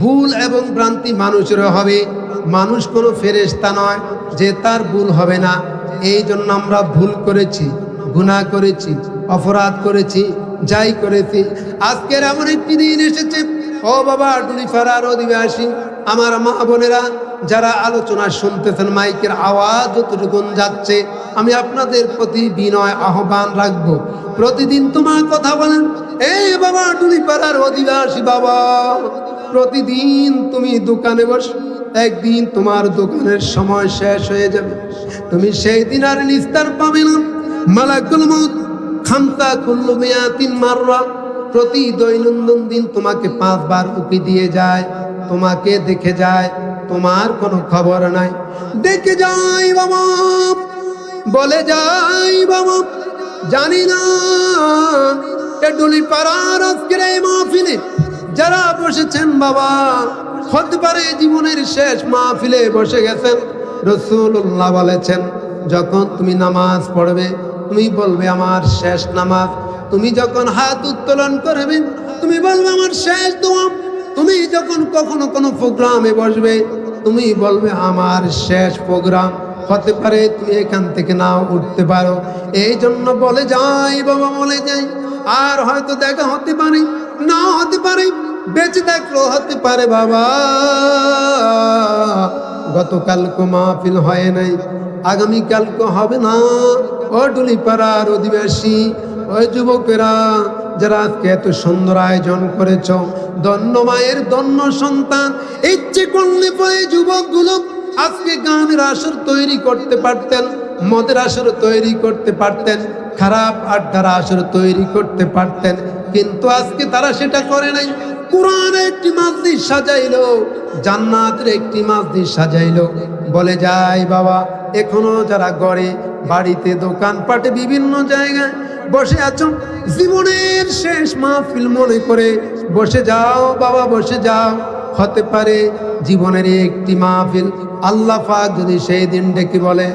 ভুল এবং ভ্রান্তি মানুষের হবে। মানুষ কোনো ফেরেশতা নয় যে তার ভুল হবে না। এই জন্য আমরা ভুল করেছি, গুনাহ করেছি, অপরাধ করেছি, যাই করেছি। আজকের এমন একটি দিন এসেছে, ও বাবা ডুলিপাড়ার অধিবাসী, আমার মা বোনেরা যারা আলোচনা শুনতেছেন, মাইকের আওয়াজ যতটুকুন যাচ্ছে, আমি আপনাদের প্রতি বিনয় আহ্বান রাখবো, প্রতিদিন তোমার কথা বলেন। এই বাবা ডুলিপাড়ার অধিবাসী বাবা, প্রতিদিন তুমি দোকানে বস, একদিন তোমার দোকানের সময় শেষ হয়ে যাবে, তুমি সেই দিন আর নিস্তার পাবে না। মালাকুল মউত খামসা কুল্লু মিয়াতিন মাররা, প্রতি দৈনন্দিন দিন তোমাকে 5 বার উকি দিয়ে যায়, তোমাকে দেখে যায়, তোমার কোনো খবর নাই। দেখে যাই বাবা, বলে যাই বাবা, জানি না এ ডুলিপাড়ার আজকের এই মাহফিলে যারা বসেছেন বাবা, হতে পারে জীবনের শেষ মাহফিলে বসে গেছেন। রাসূলুল্লাহ বলেছেন, যখন তুমি নামাজ পড়বে তুমি বলবে আমার শেষ নামাজ। তুমি যখন হাত উত্তোলন করবে তুমি বলবে আমার শেষ দোয়া। তুমি যখন কখনো কোনো প্রোগ্রামে বসবে তুমি বলবে আমার শেষ প্রোগ্রাম। হতে পারে তুমি এখান থেকে নাও উঠতে পারো। এই জন্য বলে যাই বাবা, বলে যাই। আর হয়তো দেখা হতে পারে, না হতে পারে, বেঁচে থাকলেও হতে পারে বাবা গতকালকে মাহফিল হয় নাই, আগামীকালকে হবে না। ও ডুলিপাড়ার অধিবাসী, ওই যুবকেরা যারা আজকে এত সুন্দর আয়োজন করেছ, ধন্য মায়ের ধন্য সন্তান। ইচ্ছে করলে পরে যুবকগুলো আজকে গানের আসর তৈরি করতে পারতেন, মদের আসর তৈরি করতে পারতেন, খারাপ আড্ডার আসর তৈরি করতে পারতেন, কিন্তু আজকে তারা সেটা করে নাই। কোরআনের একটি মসজিদ সাজাইলো, জান্নাতের একটি মসজিদ সাজাইলো। বলে যায় বাবা, এখনো যারা গড়ে বাড়িতে দোকানপাটে বিভিন্ন জায়গায় বসে আছো, জীবনের শেষ মাহফিল মনে করে বসে যাও বাবা, বসে যাও। হতে পারে জীবনের একটি মাহফিল আল্লাহ পাক যদি সেই দিন ডেকে বলে,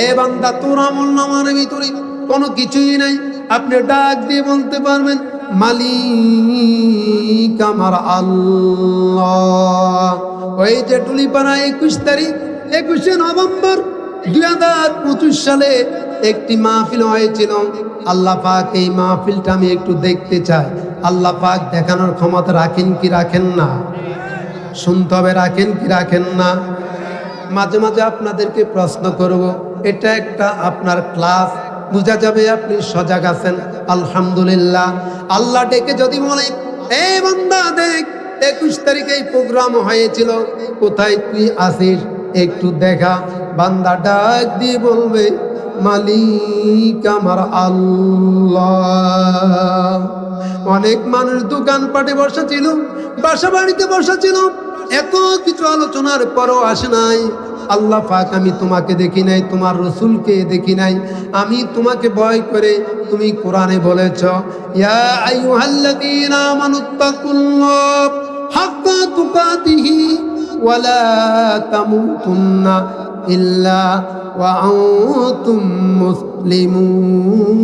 এ বান্দা তোর আমলনামার ভিতরে কোনো কিছুই নাই, আপনি ডাক দিয়ে বলতে পারবেন, মালিক আমার আল্লাহ। ওই যে টুলিপাড়া 21 তারিখ 21শে নভেম্বর 2025 সালে একটি মাহফিল হয়েছিল। আল্লাহ পাক এই মাহফিলটা আমি একটু দেখতে চাই। আল্লাহ পাক দেখানোর ক্ষমতা রাখেন কি রাখেন না? শুনতে হবে, রাখেন কি রাখেন না? মাঝে মাঝে আপনাদেরকে প্রশ্ন করব, এটা একটা আপনার ক্লাস, বোঝা যাবে আপনি সজাগ আছেন। আলহামদুলিল্লাহ। আল্লাহ ডেকে যদি বলে, এ বান্দা দেখ 21 তারিখে এই প্রোগ্রাম হয়েছিল, কোথায় তুই আসিস একটু দেখা। বান্দা ডাক দিয়ে বলবে, মালিক আমার আল্লাহ। অনেক মানুষ দোকানপাটে বসা ছিল, বাসা বাড়িতে বসা ছিল, এত কিছু আলোচনার পরও আসে নাই। আল্লাহ পাক, আমি তোমাকে দেখি নাই, তোমার রসুলকে দেখি নাই, আমি তোমাকে ভয় করে তুমি কোরআনে বলেছ, ইয়া আইয়ুহাল্লাযীনা আমানুত্তাকুল্লাহ হাক্কা তুকাতিহি ওয়া লা তামুতুন্না ইল্লা ওয়া আনতুম মুসলিমুন।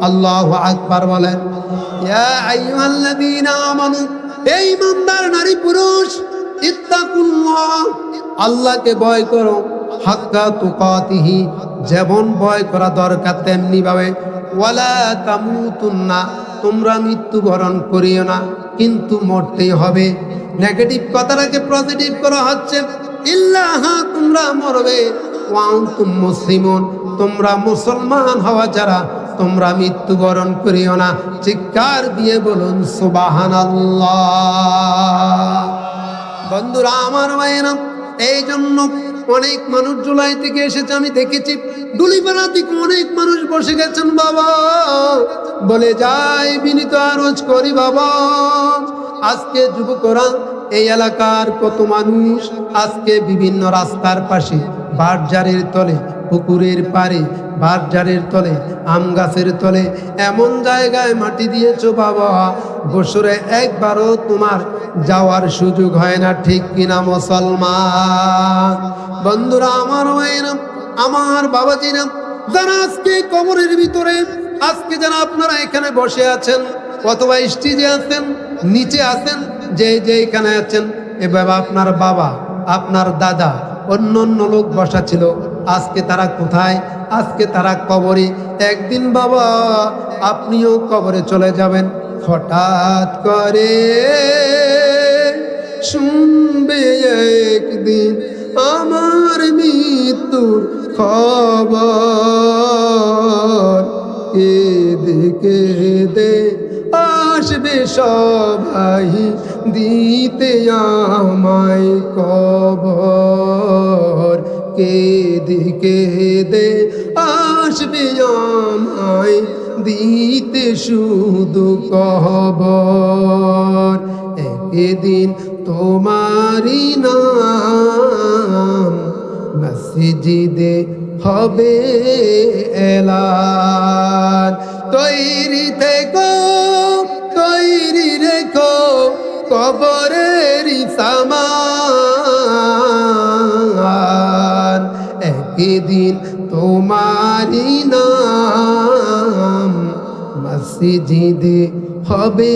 আল্লাহু আকবার বলেন। ইয়া আইয়ুহাল্লাযীনা আমানু, এই ইমানদার নারী পুরুষ, ইত্তাকুল্লাহ, আল্লাহকে ভয় করো, হাক্কা তুকাতিহি, যেমন ভয় করা দরকার তেমনি ভাবে, ওয়ালা তামুতুন্না, তোমরা মৃত্যুবরণ করিও না, কিন্তু মরতেই হবে। নেগেটিভ কথাটাকে পজিটিভ করা হচ্ছে, ইল্লাহা, তোমরা মরবে, ওয়া আনতুম মুসলিমুন, তোমরা মুসলমান হওয়া যারা, তোমরা মৃত্যুবরণ করিও না। চিৎকার দিয়ে বলুন সুবহানাল্লাহ। বন্ধুরা আমার ভাইয়েরা, এই জন্য অনেক মানুষ জুলাই থেকে এসেছে, আমি দেখেছি ডুলিপাড়া থেকে অনেক মানুষ বসে গেছেন বাবা। বলে যাই, বিনীত আরজ করি বাবা, আজকে যুবকরা, এই এলাকার কত মানুষ আজকে বিভিন্ন রাস্তার পাশে, বাজারের তলে, পুকুরের পাড়ে, বাজারের তলে, আম গাছের তলে, এমন জায়গায় মাটি দিয়েছো বাবা, বছরে একবারও তোমার যাওয়ার সুযোগ হয় না, ঠিক কিনা মুসলমান? বন্ধুরা আমার ভাইয়েরা, আমার বাবাজিরা, যারা আজকে কবরের ভিতরে, আজকে যারা আপনারা এখানে বসে আছেন অথবা স্টেজে আছেন, নিচে আছেন, যে এখানে আছেন, এভাবে আপনার বাবা, আপনার দাদা, অন্য অন্য লোক বসা ছিল, আজকে তারা কোথায়? আজকে তারা কবরে। একদিন বাবা আপনিও কবরে চলে যাবেন। হঠাৎ করে শুনবে একদিন আমার মৃত্যুর খবর, কেঁদে কেঁদে আসবে সবাই দিতে আমায় কবর, কেঁদে কেঁদে আসবে আমায় দিতে শুধু কবর। একদিন তোমারই নাম মসজিদে হবে এলান, তৈরি থেকো, তৈরি রেখো কবরের সামান। একদিন তোমারই নাম মসজিদে হবে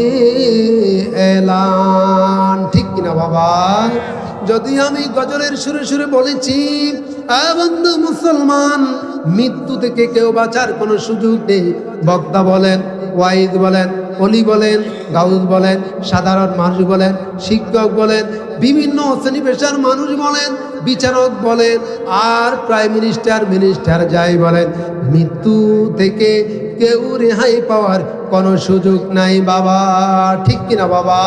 এলান, ঠিক কিনা বাবা? যদি আমি গজলের সুরে সুরে বলেছি, বন্ধু মুসলমান, মৃত্যু থেকে কেউ বাঁচার কোনো সুযোগ নেই। বক্তা বলেন, ওয়াইজ বলেন, অলি বলেন, গাউজ বলেন, সাধারণ মানুষ বলেন, শিক্ষক বলেন, বিভিন্ন শ্রেণী পেশার মানুষ বলেন, বিচারক বলেন, আর প্রাইম মিনিস্টার যাই বলেন, মৃত্যু থেকে কেউ রেহাই পাওয়ার কোনো সুযোগ নাই বাবা। ঠিক কিনা বাবা?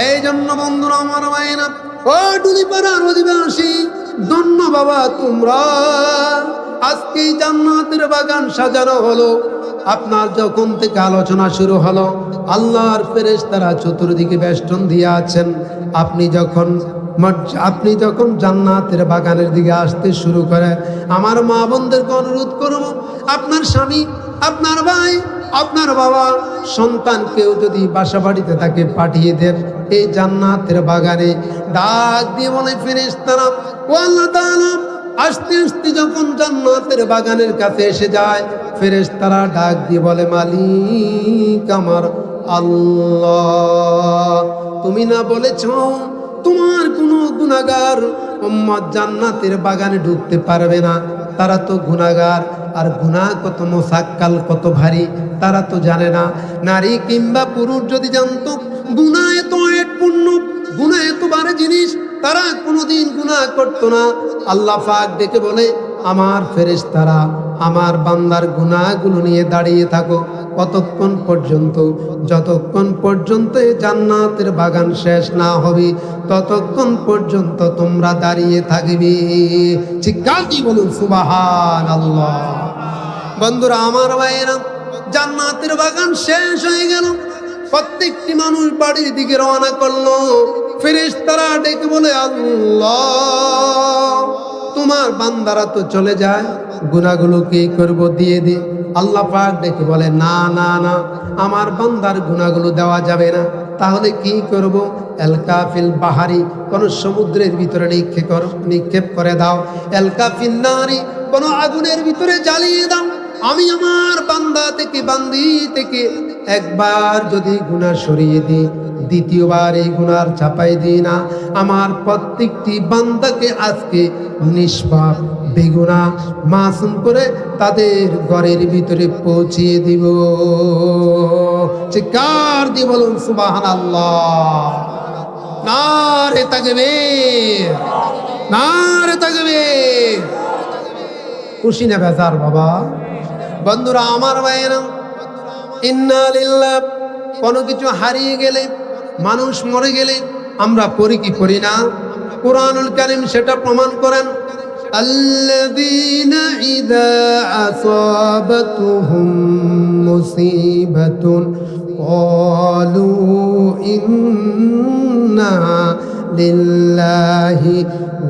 এই জন্য বন্ধুরা আমার ভাইরা, ও টুলিপাড়ার অধিবাসী, ধন্য বাবা তোমরা। আজকে জান্নাতের বাগান সাজানো হলো। আপনার যখন থেকে আলোচনা শুরু হলো, আল্লাহর ফেরেশতারা চতুর্দিকে বেষ্টন দিয়ে আছেন। আপনি যখন জান্নাতের বাগানের দিকে আসতে শুরু করে, আমার মা বোনদেরকে অনুরোধ করব, আপনার স্বামী, আপনার ভাই, আপনার বাবা, সন্তান কেউ যদি বাসা বাড়িতে তাকে পাঠিয়ে দেন এই জান্নাতের বাগানে। ডাক দিয়ে বলে ফেরেশতারা, ও আল্লাহ তাআলা, আস্তে আস্তে যখন জান্নাতের বাগানের কাছে এসে যায়, ফেরেশতারা ডাক দিয়ে বলে, মালিক আমার আল্লাহ, তুমি না বলেছো তোমার কোনো গুনাহগার উম্মত জান্নাতের বাগানে ঢুকতে পারবে না? তারা তো গুনাহগার, আর গুনাহ কত মোসাক্কাল, কত ভারী তারা তো জানে না। নারী কিংবা পুরুষ যদি জানতো গুনাহ এত পূর্ণ, গুনাহ এত ভারী জিনিস, তারা কোনোদিন গুনাহ করতো না। আল্লাহ পাক ডেকে বলে, আমার ফেরেশতারা আমার বান্দার গুনাহগুলো নিয়ে দাঁড়িয়ে থাকো কতক্ষণ পর্যন্ত? যতক্ষণ পর্যন্ত এই জান্নাতের বাগান শেষ না হবে ততক্ষণ পর্যন্ত তোমরা দাঁড়িয়ে থাকবে। চিৎকার দিয়ে বলুন সুবহানাল্লাহ। বন্ধুরা আমার ভাইয়েরা, জান্নাতের বাগান শেষ হয়ে গেল, প্রত্যেকটি মানুষ বাড়ির দিকে রওনা করলো। ফেরেশতারা ডেকে বলে, আল্লাহ, তোমার বান্দারা তো চলে যায়, গুনাহগুলো কি করব? দিয়ে দে। আল্লাহ পাক ডেকে বলে, না না না, আমার বান্দার গুনাহগুলো দেওয়া যাবে না। তাহলে কি করব? এলকাফিল বাহারি, কোন সমুদ্রের ভিতরে নিক্ষেপ করে দাও। এলকাফিল নারি, কোন আগুনের ভিতরে জ্বালিয়ে দাও। আমি আমার বান্দা থেকে, বান্দি থেকে একবার যদি গুনাহ সরিয়ে দিই, দ্বিতীয়বার এই গুনার চাপাই দিই না। আমার প্রত্যেকটি বান্দাকে আজকে নিষ্পাপ বেগুনা মাসুম করে তাদের ঘরের ভিতরে পৌঁছিয়ে দিব। চিৎকার দিয়ে বলুন সুবহানাল্লাহ। নারে তাকবীর, নারে তাকবীর। খুশি না বেজার বাবা? বন্ধুরা আমার ভাইয়েরা, ইন্না লিল্লাহ, কোনো কিছু হারিয়ে গেলে, মানুষ মরে গেলে আমরা পড়ি কি পড়ি না? কুরআনুল কারীম সেটা প্রমাণ করেন। আল্লাযীনা ইযা আসাবাতুহুম মুসিবাতুন ক্বালু ইন্না লিল্লাহি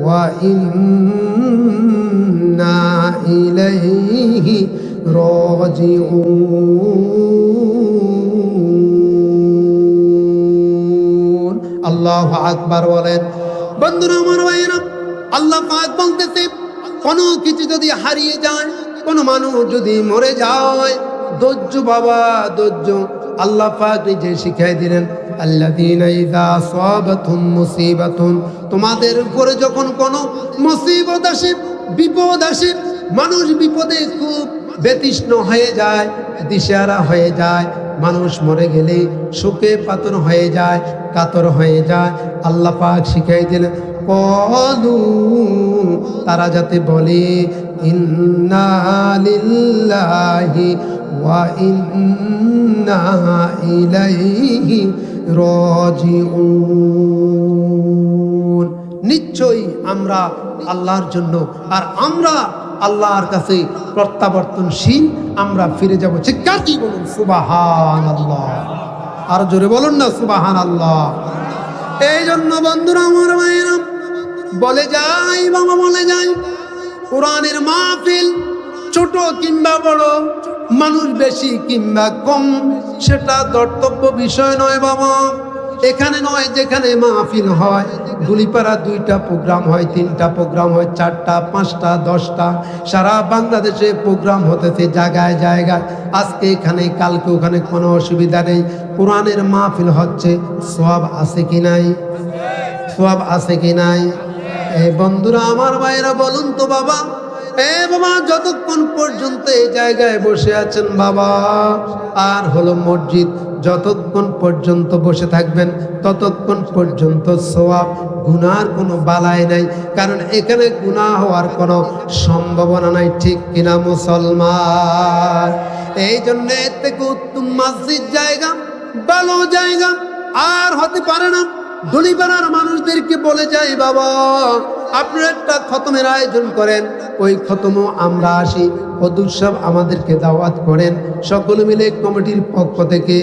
ওয়া ইন্না ইলাইহি রাজিউন। আল্লাহু আকবার বলেন। বন্ধুরা আমার ভাইয়েরা, আল্লাহ পাক বলতেছে, কোনো কিছু যদি হারিয়ে যায়, কোনো মানুষ যদি মরে যায়, ধৈর্য বাবা, ধৈর্য। আল্লাহ পাক নিজে শিখাই দিলেন, আল্লাযীনা ইযা আসাবাতুহুম মুসিবাতুন, তোমাদের উপরে যখন কোনো মুসিবত আসে, বিপদ আসে, মানুষ বিপদে খুব বেতৃষ্ণ হয়ে যায়, দিশেহারা হয়ে যায়, মানুষ মরে গেলে শোকে পাথর হয়ে যায়, কাতর হয়ে যায়। আল্লাহ পাক শিখাই দিলেন, ক্বালু, তারা যাতে বলে, ইন্না লিল্লাহি ওয়া ইন্না ইলাইহি রাজিউন। নিশ্চয়ই আমরা আল্লাহর জন্য, আর আমরা আল্লাহর কাছে প্রত্যাবর্তনশীল, আমরা ফিরে যাব। চিৎকার দিয়ে বলুন সুবহানাল্লাহ। আর জোরে বলুন না সুবহানাল্লাহ। এই জন্য বন্ধুরা আমার ভাইয়েরা, বলে যাই বাবা, বলে যাই, কোরআনের মাহফিল ছোট কিংবা বড়, মানুষ বেশি কিংবা কম, সেটা ধর্তব্য বিষয় নয় বাবা। এখানে নয়, যেখানে মাহফিল হয়, গুলিপাড়া 2টা প্রোগ্রাম হয়, 3টা প্রোগ্রাম হয়, 4টা, 5টা, 10টা, সারা বাংলাদেশে প্রোগ্রাম হতেছে জায়গায় জায়গায়। আজকে এখানে, কালকে ওখানে, কোনো অসুবিধা নেই। কোরআনের মাহফিল হচ্ছে, সওয়াব আছে কি নাই? সওয়াব আছে কি নাই? এই বন্ধুরা আমার ভাইরা, বলুন তো বাবা, বাবা, যতক্ষণ পর্যন্ত এই জায়গায় বসে আছেন বাবা, আর হলো মসজিদ, যতক্ষণ পর্যন্ত বসে থাকবেন ততক্ষণ পর্যন্ত সওয়াব, গুনার কোনো বালাই নাই, কারণ এখানে গুনাহ হওয়ার কোনো সম্ভাবনা নাই। ঠিক কিনা মুসলমান? এই জন্য এর থেকে উত্তম মসজিদ জায়গা, ভালো জায়গা আর হতে পারে না। দলিপাড়ার মানুষদেরকে বলে যাই, বাবা আপনারা একটা খতমের আয়োজন করেন, ওই খতমও আমরা আসি। হুজুর সাহেব আমাদেরকে দাওয়াত করেন, সকলে মিলে কমিটির পক্ষ থেকে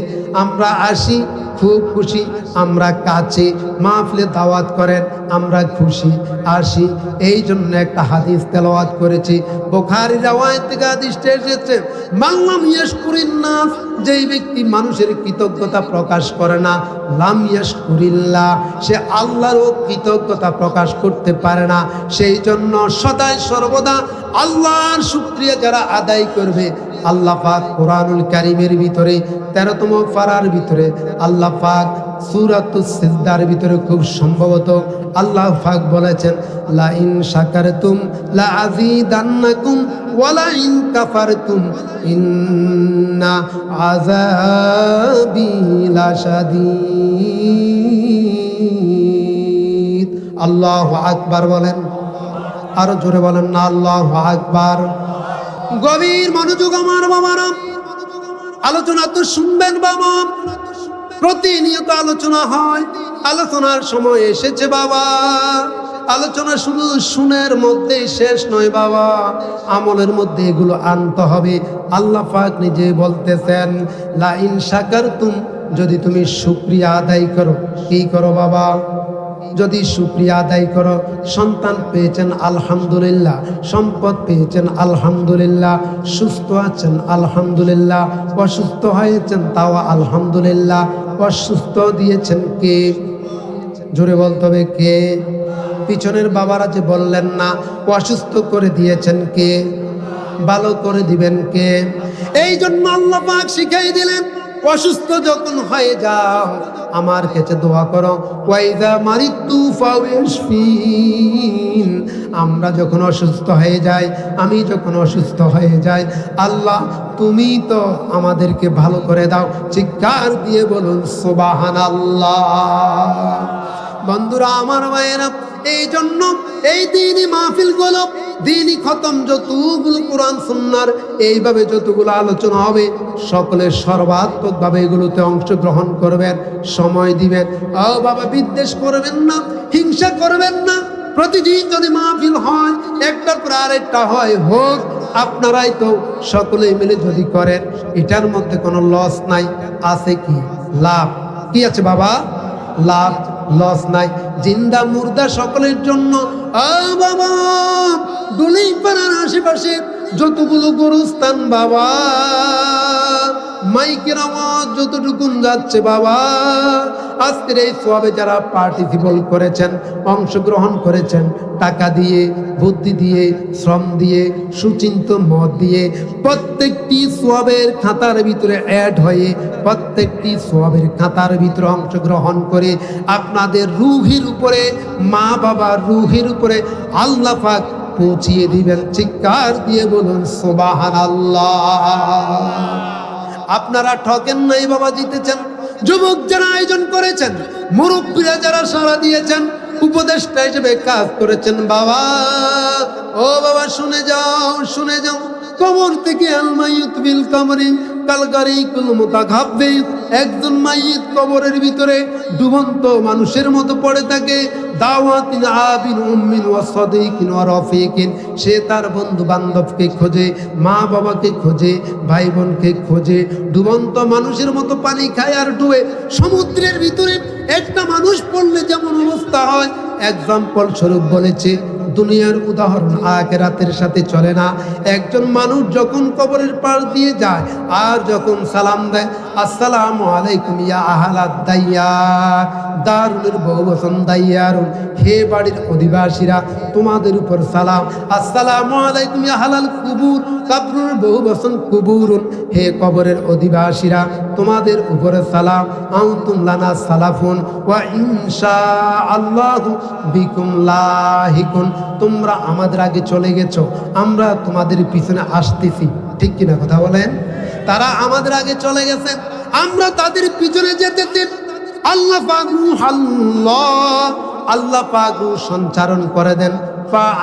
আমরা আসি, খুব খুশি। আমরা কাছে মাহফিলে দাওয়াত করেন, আমরা খুশি আসি। এই জন্য একটা হাদিস তেলাওয়াত করেছি, বুখারী riwayat থেকে হাদিসটা এসেছে, মাল্লাম ইয়াশকুরিন নাস, যেই ব্যক্তি মানুষের কৃতজ্ঞতা প্রকাশ করে না, লাম ইয়াশকুরিল্লাহ, সে আল্লাহরও কৃতজ্ঞতা প্রকাশ করতে পারে না। সেই জন্য সদাই সর্বদা আল্লাহর শুকরিয়া যারা আদায় করবে, আল্লাহ পাক কোরআনুল কারীমের ভিতরে 13তম পারার ভিতরে আল্লাহ পাক সূরাতুস সিজদার ভিতরে খুব সম্ভবত আল্লাহ পাক বলেছেন, লা ইন শাকারতুম লা আযীদান্নাকুম ওয়া লা ইন কাফারতুম ইন্না আযাবি লাশাদীদ। আল্লাহু আকবার বলেন, আরো জোরে বলেন না আল্লাহু আকবার। গভীর মনোযোগ আমার বাবারা, আলোচনা তো শুনবেন বাবা, প্রতিনিয়ত আলোচনা হয়, আলোচনার সময় এসেছে বাবা। আলোচনা শুধু শুনের মধ্যেই শেষ নয় বাবা, আমলের মধ্যে এগুলো আনতে হবে। আল্লাহ পাক নিজে বলতেছেন, লা ইন শাকারতুম, যদি তুমি শুকরিয়া আদায় করো। কি করো বাবা? যদি শুকরিয়া আদায় করো, সন্তান পেয়েছেন আলহামদুলিল্লাহ, সম্পদ পেয়েছেন আলহামদুলিল্লাহ, সুস্থ আছেন আলহামদুলিল্লাহ, অসুস্থ হয়েছেন তাও আলহামদুলিল্লাহ। অসুস্থ দিয়েছেন কে? জোরে বলতে হবে কে? পিছনের বাবারা যে বললেন না, অসুস্থ করে দিয়েছেন কে? ভালো করে দিবেন কে? এই জন্য আল্লাহ পাক শিখাই দিলেন, অসুস্থ যখন হয়ে যাও আমার কাছে দোয়া করো, ওয়াইদা মারিতু ফাওয়াশফিন। আমরা যখন অসুস্থ হয়ে যাই, আমি যখন অসুস্থ হয়ে যাই, আল্লাহ তুমি তো আমাদেরকে ভালো করে দাও। চিৎকার দিয়ে বলুন সুবহানাল্লাহ। বন্ধুরা আমার ভাইয়েরা, এই জন্য এই দিনই মাহফিলগুলো, দিনই খতম যতগুলো কোরআন সুন্নাহর এইভাবে যতগুলো আলোচনা হবে, সকলে সর্বাত্মকভাবে এগুলোতে অংশগ্রহণ করবেন, সময় দিবেন। ও বাবা, বিদ্বেষ করবেন না, হিংসা করবেন না। প্রতিদিন যদি মাহফিল হয়, একটার পর আরেকটা হয়, হোক। আপনারাই তো সকলে মিলে যদি করেন, এটার মধ্যে কোনো লস নাই। আছে কি? লাভ। কি আছে বাবা? লাভ, লস নাই। জিন্দা মুর্দা সকলের জন্য। বাবা, দলিপাড়ার আশেপাশে যতগুলো গোরস্থান বাবা, মাইকের আওয়াজ যতটুকুন যাচ্ছে বাবা, আজকের এই সওয়াবে যারা পার্টিসিপেট করেছেন, অংশগ্রহণ করেছেন, টাকা দিয়ে, বুদ্ধি দিয়ে, শ্রম দিয়ে, সুচিন্ত মত দিয়ে, প্রত্যেকটি সওয়াবের খাতার ভিতরে অ্যাড হয়ে, প্রত্যেকটি সওয়াবের খাতার ভিতরে অংশগ্রহণ করে আপনাদের রুহের উপরে, মা বাবার রুহের উপরে আল্লাহ পাক পৌঁছিয়ে দিবেন। চিৎকার দিয়ে বলুন সুবহানাল্লাহ। আপনারা ঠকেন নাই বাবা, জিতেছেন। যুবক যারা আয়োজন করেছেন, মুরব্বীরা যারা সাড়া দিয়েছেন, উপদেষ্টা হিসেবে কাজ করেছেন বাবা, ও বাবা শুনে যাও, শুনে যাও। কবর থেকে আল মাইয়িত বিল কবরি কাল গারিকুল মুতাগাব্বির, একজন মাইয়িত কবরের ভিতরে ডুবন্ত মানুষের মতো পড়ে থাকে। দাওয়াতিন আবিন উম্মিন ওয়া সাদিকিন ওয়া রাফিকিন, সে তার বন্ধু বান্ধবকে খোঁজে, মা বাবাকে খোঁজে, ভাই বোনকে খোঁজে। ডুবন্ত মানুষের মতো পানি খায় আর ডুবে। সমুদ্রের ভিতরে একটা মানুষ পড়লে যেমন অবস্থা হয়, এক্সাম্পল স্বরূপ বলেছে, দুনিয়ার উদাহরণ আখিরাতের সাথে চলে না। একজন মানুষ যখন কবরের পাশ দিয়ে যায় আর যখন সালাম দেয়, আসসালামু আলাইকুম ইয়া আহলাদ দাইয়ার, দারুনের বহুবচন দাইয়ারুন, হে বাড়ির অধিবাসীরা তোমাদের উপর সালাম। আসসালামু আলাইকুম ইয়া আহলাল কুবুর, কবরের বহুবচন কুবুরুন, হে কবরের অধিবাসীরা তোমাদের উপরে সালাম। আনতুম লানা সালাফুন ওয়া ইনশাআল্লাহু বিকুম লাহিকুন, তোমরা আমাদের আগে চলে গেছো, আমরা তোমাদের পিছনে আসতেছি। ঠিক কিনা কথা বলেন? তারা আমাদের আগে চলে গেছে, আমরা তাদের পিছনে যেতে আল্লাহ পাক আল্লাহ পাক সঞ্চারণ করে দেন।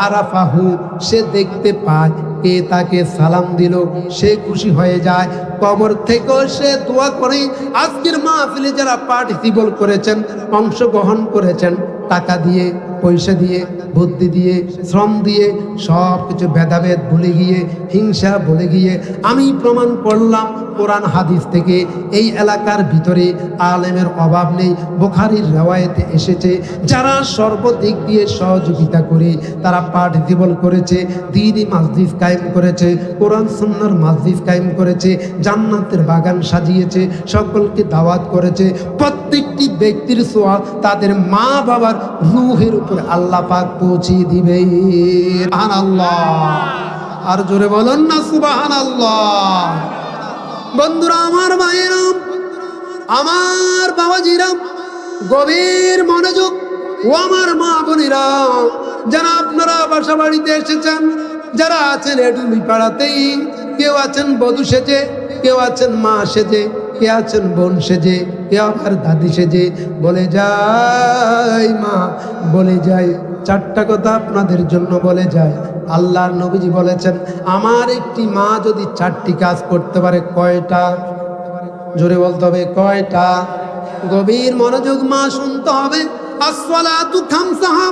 আরাফাহু, সে দেখতে পায় কে তাকে সালাম দিল, সে খুশি হয়ে যায়। কবর থেকেও সে দোয়া করে। আজকের মাহফিলে যারা পার্টিসিপেট করেছেন, অংশগ্রহণ করেছেন, টাকা দিয়ে, পয়সা দিয়ে, বুদ্ধি দিয়ে, শ্রম দিয়ে, সব কিছু ভেদাভেদ ভুলে গিয়ে, হিংসা ভুলে গিয়ে, আমি প্রমাণ করলাম কোরআন হাদিস থেকে এই এলাকার ভিতরে আলেমের অভাব নেই। বুখারীর রিওয়ায়েতে এসেছে, যারা সর্বদিক দিয়ে সহযোগিতা করে, তারা পার্টিসিপেট করেছে, দ্বীনি মসজিদ কায়েম করেছে, কোরআন সুন্নাহর মসজিদ কায়েম করেছে, জান্নাতের বাগান সাজিয়েছে, সকলকে দাওয়াত করেছে। প্রত্যেকটি ব্যক্তির সোয়াব তাদের মা বাবার রূহের উপর আল্লাহ পাক পৌঁছিয়ে দিবে। সুবহানাল্লাহ। আর জোরে বলুন না সুবহানাল্লাহ। বন্ধুরা, আমার ভাইয়েরা, আমার বাবাজিরা, গভীর মনোযোগ। ও আমার মা বোনেরা, যারা আপনারা বাসা বাড়িতে এসেছেন, যারা আছেন এডুলি পাড়াতেই, কেউ আছেন বধূ সেজে, কেউ আছেন মা সেজে, কে আছেন বোন সেজে, কে আবার দাদি সেজে, বলে যাই মা, বলে যাই চারটা কথা আপনাদের জন্য বলে যায়। আল্লাহর নবীজি বলেছেন, আমার একটি মা যদি চারটি কাজ করতে পারে, কয়টা? জোরে বলতে হবে, কয়টা? গভীর মনোযোগ, মা শুনতে হবে। আসসালাতু খামসাহা,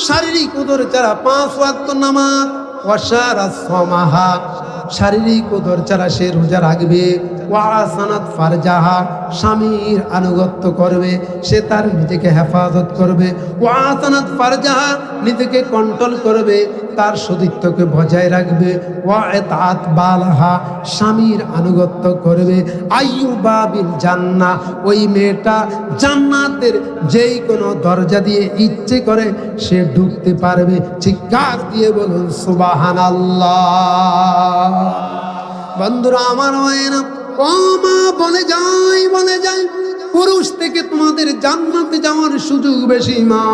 শারীরিক উদরচারা 5 ওয়াক্ত নামাজ। ওয়াশারাস সামাহা, শারীরিক উদরচারা সে রোজা রাখবে। ওয়াসানাত ফারজাহা, স্বামীর আনুগত্য করবে, সে তার নিজেকে হেফাজত করবে। ওয়াসানাত ফারজাহা, নিজেকে কন্ট্রোল করবে, তার সতীত্বকে বজায় রাখবে। ওয়াতাত বালাহা, স্বামীর আনুগত্য করবে। আইয়ুবাবিল জান্নাহ, ওই মেয়েটা জান্নাতের যেই কোনো দরজা দিয়ে ইচ্ছে করে সে ঢুকতে পারবে। চিৎকার দিয়ে বলুন সুবহানাল্লাহ। বন্ধুরা আমার ভাইয়েরা, ও মা, বলে যাই, বলে যাই, পুরুষ থেকে তোমাদের জান্নাতে যাওয়ার সুযোগ বেশি মা।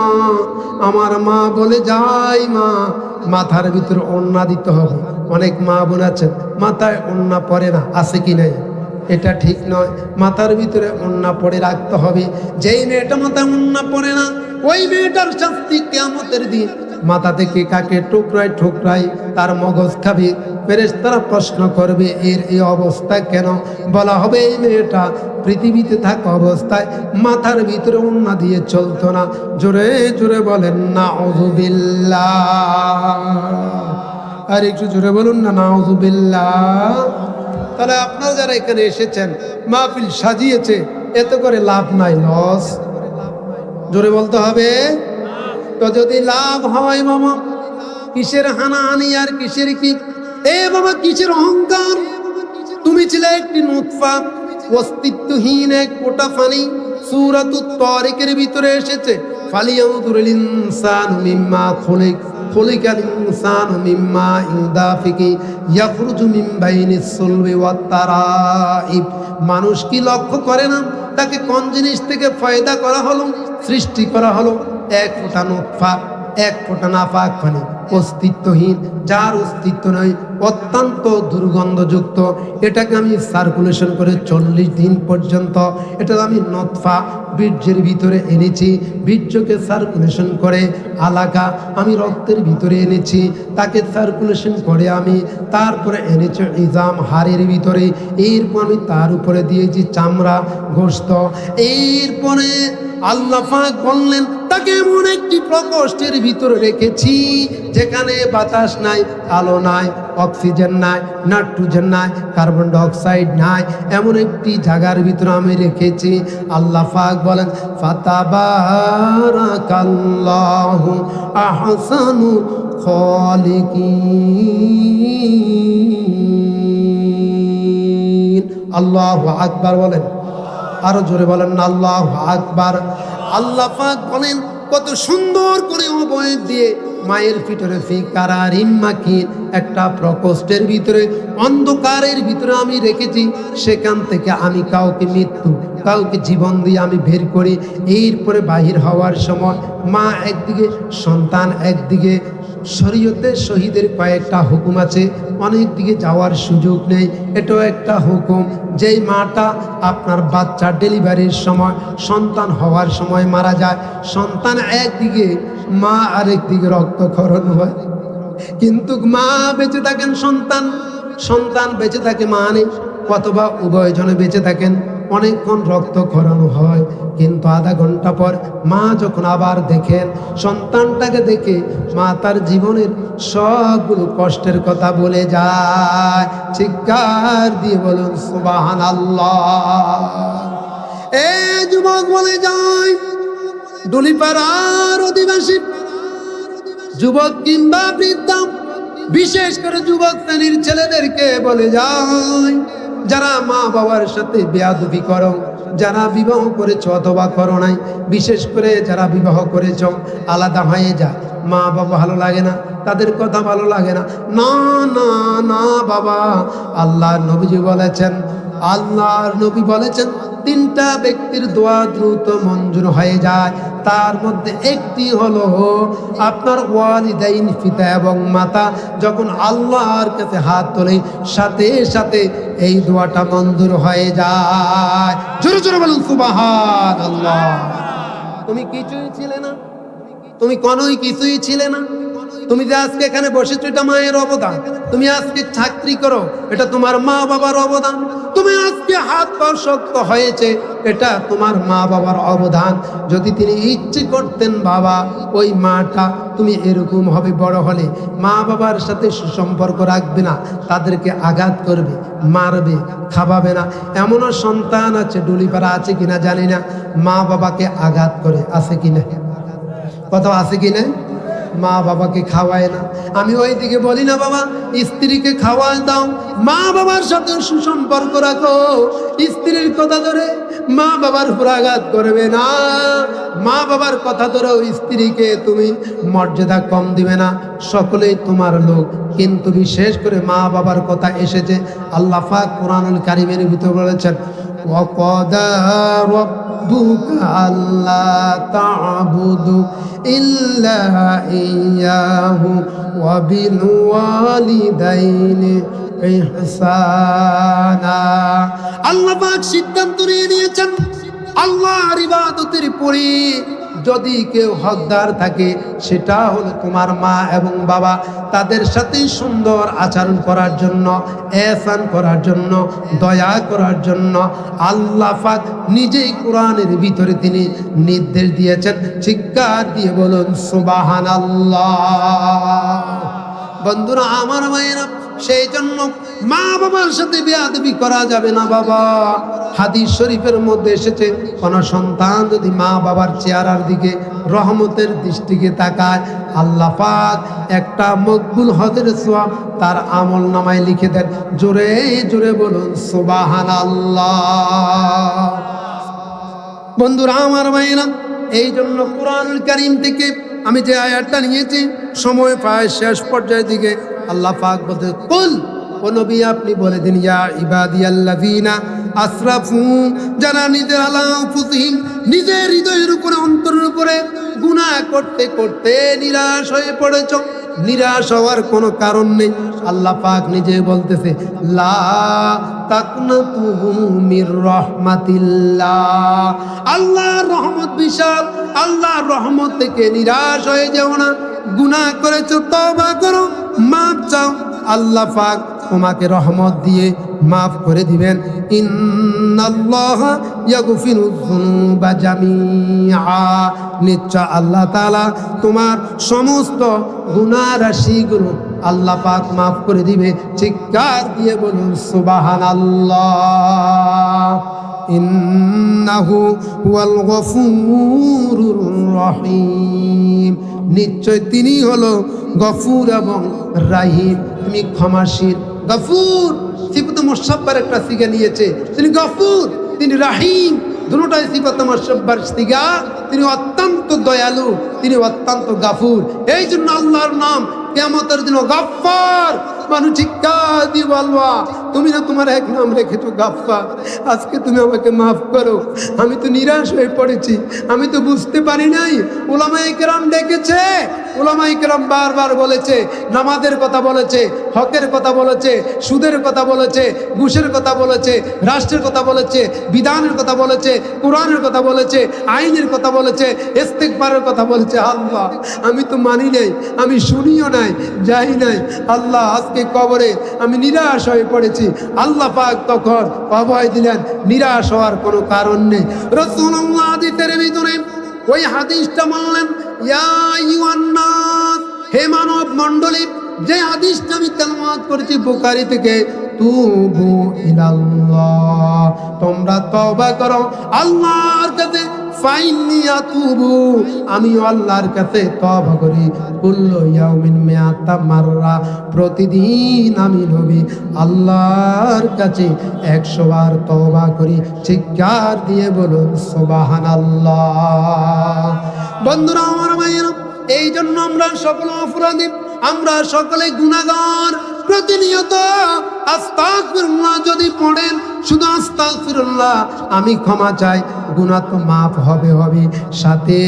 আমার মা বলে যাই, মা, মাথার ভিতরে ওড়না দিতে হবে। অনেক মা বোন আছেন মাথায় ওড়না পরে না, আছে কি নাই? এটা ঠিক নয়। মাথার ভিতরে ওড়না পরে রাখতে হবে। যেই মেয়েটা মাথায় ওড়না পরে না, ওই মেয়েটার শাস্তি কিয়ামতের দিন মাথা থেকে কাকে ঠোকরায় ঠোকরায় তার মগজ খাবে। ফেরেশতারা প্রশ্ন করবে, এর এই অবস্থা কেন? বলা হবে, এই মেয়েটা পৃথিবীতে থাকা অবস্থায় মাথার ভিতরে ওড়না দিয়ে চলতো না। জোরে জোরে বলেন নাউযুবিল্লাহ। আর একটু জোরে বলুন না, নাউযুবিল্লাহ। তাহলে আপনারা যারা এখানে এসেছেন, মাহফিল সাজিয়েছে, এত করে লাভ নাই, লস। জোরে বলতে হবে। তো যদি লাভ হয় মামা, কিসের হানাহানি আর কিসের কি? এ বাবা, কিসের অহংকার? তুমি ছিলে একটি নুতফা, অস্তিত্বহীন এক ফোঁটা পানি। সূরাতুত তারিকের ভিতরে এসেছে, ফালিয়ানজুরিল ইনসানু মিম্মা খুলিকাল ইনসানু মিম্মা ইউদাফিকি ইয়াখরুজু মিন বাইনিস সুলবি ওয়াত তারাইব। মানুষ কি লক্ষ্য করে না তাকে কোন জিনিস থেকে পয়দা করা হলো, সৃষ্টি করা হলো? এক ফোঁটা নুতফা, এক ফোঁটা নাপাক পানি, অস্তিত্বহীন, যার অস্তিত্ব নয়, অত্যন্ত দুর্গন্ধযুক্ত। এটাকে আমি সার্কুলেশন করে 40 দিন পর্যন্ত এটা আমি নুতফা বীর্যের ভিতরে এনেছি। বীর্যকে সার্কুলেশন করে আলাকা আমি রক্তের ভিতরে এনেছি, তাকে সার্কুলেশন করে আমি তারপরে এনেছি ইজাম হাড়ের ভিতরে। এরপর আমি তার উপরে দিয়েছি চামড়া, গোশত। এরপরে আল্লাহ পাক বললেন, তাকে এমন একটি প্রকোষ্ঠের ভিতরে রেখেছি যেখানে বাতাস নাই, আলো নাই, অক্সিজেন নাই, নাইট্রোজেন নাই, কার্বন ডাইঅক্সাইড নাই, এমন একটি জায়গার ভিতরে আমি রেখেছি। আল্লাহ পাক বলেন, ফাতাবারাকাল্লাহু আহসানুল খালিকিন। আল্লাহু আকবার বলেন, আরো জোরে বলেন না, আল্লাহু আকবার। আল্লাহ পাক বলেন, কত সুন্দর করে অবয়ব দিয়ে মায়ের ভিতরে ফিকারারিম মাকিন একটা প্রকোষ্ঠের ভিতরে, অন্ধকারের ভিতরে আমি রেখেছি। সেখান থেকে আমি কাউকে মৃত্যু, কাউকে জীবন দিয়ে আমি বের করি। এরপরে বাহির হওয়ার সময় মা একদিকে, সন্তান একদিকে, শরীয়তে শহীদের কয়েকটা হুকুম আছে, অনেক দিকে যাওয়ার সুযোগ নেই, এটাও একটা হুকুম। যেই মাটা আপনার বাচ্চা ডেলিভারির সময়, সন্তান হওয়ার সময় মারা যায়, সন্তান একদিকে, মা আরেক দিকে রক্তক্ষরণ হয়, কিন্তু মা বেঁচে থাকেন, সন্তান বেঁচে থাকে মা নেই, অথবা উভয়জনে বেঁচে থাকেন, অনেকক্ষণ রক্তক্ষরণ হয়, কিন্তু আধা ঘন্টা পর মা যখন আবার দেখেন সন্তানটাকে, দেখে মা তার জীবনের সবগুলো কষ্টের কথা বলে যায়। চিৎকার দিয়ে বলুন সুবহানাল্লাহ। এ যুবক বলে যায়, ডুলিপাড়ার অধিবাসী যুবক কিংবা বৃদ্ধ, বিশেষ করে যুবক শ্রেণীর ছেলেদেরকে বলে যায়, যারা মা বাবার সাথে বেয়াদবি করো, যারা বিবাহ করেছ অথবা করো নাই, বিশেষ করে যারা বিবাহ করেছ, আলাদা হয়ে যায়, মা বাবা ভালো লাগে না, তাদের কথা ভালো লাগে না, না না না বাবা, আল্লাহর নবীজি বলেছেন তিনটা ব্যক্তির দোয়া দ্রুত মঞ্জুর হয়ে যায়, তার মধ্যে একটি হলো আপনার ওয়ালিদাইন, পিতা এবং মাতা যখন আল্লাহর কাছে হাত তোলে, সাথে সাথে এই দোয়াটা মঞ্জুর হয়ে যায়। জোরে জোরে বলুন সুবহানাল্লাহ। তুমি কিছুই ছিলে না, তুমি কোনোই কিছুই ছিলে না, তুমি যে আজকে এখানে বসেছো এটা মায়ের অবদান, তুমি আজকে চাকরি করো এটা তোমার মা বাবার অবদান, তুমি আজকে হাত পা শক্ত হয়েছে এটা তোমার মা বাবার অবদান। যদি তিনি ইচ্ছে করতেন বাবা, ওই মাটা তুমি এরকম হবে, বড় হলে মা বাবার সাথে সুসম্পর্ক রাখবে না, তাদেরকে আঘাত করবে, মারবে, খাওয়াবে না। এমনও সন্তান আছে, ডুলিপাড়া আছে কিনা জানি না, মা বাবাকে আঘাত করে, আছে কিনা, কথা আছে কিনা, মা বাবাকে খাওয়ায় না। আমি ওই দিকে বলি না বাবা স্ত্রীকে খাওয়ায় দাও, মা বাবার সাথে সুসম্পর্ক রাখো, স্ত্রীর কথা ধরে মা বাবার উপর আঘাত করবে না, মা বাবার কথা ধরেও স্ত্রীকে তুমি মর্যাদা কম দিবে না, সকলেই তোমার লোক। কিন্তু বিশেষ করে মা বাবার কথা এসেছে, আল্লাহ পাক কোরআনুল কারীমের ভিতরে বলেছেন, ওয়াকাদা রাব্বুকা আল্লা তা'বুদু ইল্লা ইয়াহু ওয়া বিল ওয়ালিদাইনি ইহসানা। আল্লাহ পাক সিদ্ধান্ত নিয়ে নিয়েছেন, আল্লাহর ইবাদতের পরে যদি কেউ হকদার থাকে, সেটা হলো তোমার মা এবং বাবা, তাদের সাথে সুন্দর আচরণ করার জন্য, এহসান করার জন্য, দয়া করার জন্য আল্লাহ পাক নিজেই কোরআনের ভিতরে তিনি নির্দেশ দিয়েছেন। চিৎকার দিয়ে বলুন সুবহানাল্লাহ। বন্ধুরা আমার মায়েরা, সেই জন্য মা বাবার সাথে বেয়াদবি করা যাবে না বাবা। হাদিস শরীফের মধ্যে এসেছে, কোন সন্তান যদি মা বাবার চেহারার দিকে রহমতের দৃষ্টিকে তাকায়, আল্লাহ পাক একটা মকবুল হজের সওয়াব তার আমল নামায় লিখে দেন। জোরে জোরে বলুন সুবহানাল্লাহ। বন্ধুরা আমার মায়েরা, এই জন্য কোরআনুল কারীম থেকে আমি যে আয়াতটা নিয়েছি, সময় প্রায় শেষ পর্যায়ের দিকে, আল্লাহ পাক বলতে, কুল, ও নবী আপনি বলে দিন, ইয়া ইবাদিয়াল্লাযীনা আসরাফু, যারা নিজের আলা আনফুসিহিম, নিজের হৃদয়ের উপরে, অন্তরের উপরে গুনাহ করতে করতে নিরাশ হয়ে পড়েছ, নিরাশ হওয়ার কোনো কারণ নেই। আল্লাহ পাক নিজে বলতেছে, লা তাকনাতু মির রাহমাতিল্লাহ, আল্লাহর রহমত বিশাল, আল্লাহর রহমত থেকে নিরাশ হয়ে যেও না। গুনাহ করেছো, তওবা করো, মাফ চাও, আল্লাহ পাক তোমাকে রহমত দিয়ে মাফ করে দিবেন। ইন্নাল্লাহা ইয়াগফিরুয যুনুবা জামিআ, নিশ্চয় আল্লাহ তাআলা তোমার সমস্ত গুনাহ রাশিগুলো আল্লাহ পাক মাফ করে দিবে। চিৎকার দিয়ে বলুন সুবহানাল্লাহ। ইন্নাহু হুয়াল গফুরুর রহিম, নিশ্চয় তিনি হলো গফুর এবং রাহিম, তুমি ক্ষমাশীল। গফুর সিফাতে মুশাব্বার একটা সিগা নিয়েছে, তিনি গফুর, তিনি রাহিম, দুটোটাই সিফাতে মুশাব্বার সিগা। তিনি অত্যন্ত দয়ালু, তিনি অত্যন্ত গফুর। এই জন্য আল্লাহর নাম কিয়ামতের দিন গফফার। মানুষ চিৎকার দিয়ে বলবা, তুমি না তোমার এক নাম রেখেছো গফফার, আজকে তুমি আমাকে মাফ করো, আমি তো নিরাশ হয়ে পড়েছি, আমি তো বুঝতে পারি নাই। উলামায়ে কেরাম ডেকেছে, উলামায়ে কেরাম বারবার বলেছে, নামাজের কথা বলেছে, হকের কথা বলেছে, সুদের কথা বলেছে, ঘুষের কথা বলেছে, রাষ্ট্রের কথা বলেছে, বিধানের কথা বলেছে, কোরআনের কথা বলেছে, আইনের কথা বলেছে, ইস্তিগফারের কথা বলেছে। আল্লাহ আমি তো মানি নাই, আমি শুনিও নাই, যাই নাই। আল্লাহ আজকে কবরে আমি নিরাশ হয়ে পড়েছি। আল্লাহ পাক তখন অভয় দিলেন, নিরাশ হওয়ার কোনো কারণ নেই। রাসূলুল্লাহ হাদিসের ভিতরে ওই হাদিসটা বললেন, ইয়া আইয়ুহান নাস, হে মানব মণ্ডলী, যে হাদিসটা আমি তেলাওয়াত করেছি বুখারী থেকে, তুবু ইলাল্লাহ, তোমরা তওবা করো আল্লাহর কাছে। ফাইন্নী আতুবু, আমি আল্লাহর কাছে তওবা করি কুল্লু ইয়াউমিন মিআতা মাররা, প্রতিদিন আমি নবী আল্লাহর কাছে 100 বার তওবা করি। চিৎকার দিয়ে বলুন সুবহানাল্লাহ। বন্ধুরা আমার ভাইয়েরা, এই জন্য আমরা সকল অপরাধী, আমরা সকলে গুনাহগার। প্রতিনিয়ত আস্তাগফিরুল্লাহ যদি পড়েন, শুধু আস্তাগফিরুল্লাহ, আমি ক্ষমা চাই, গুনাহ তো মাফ হবে হবে। সাথে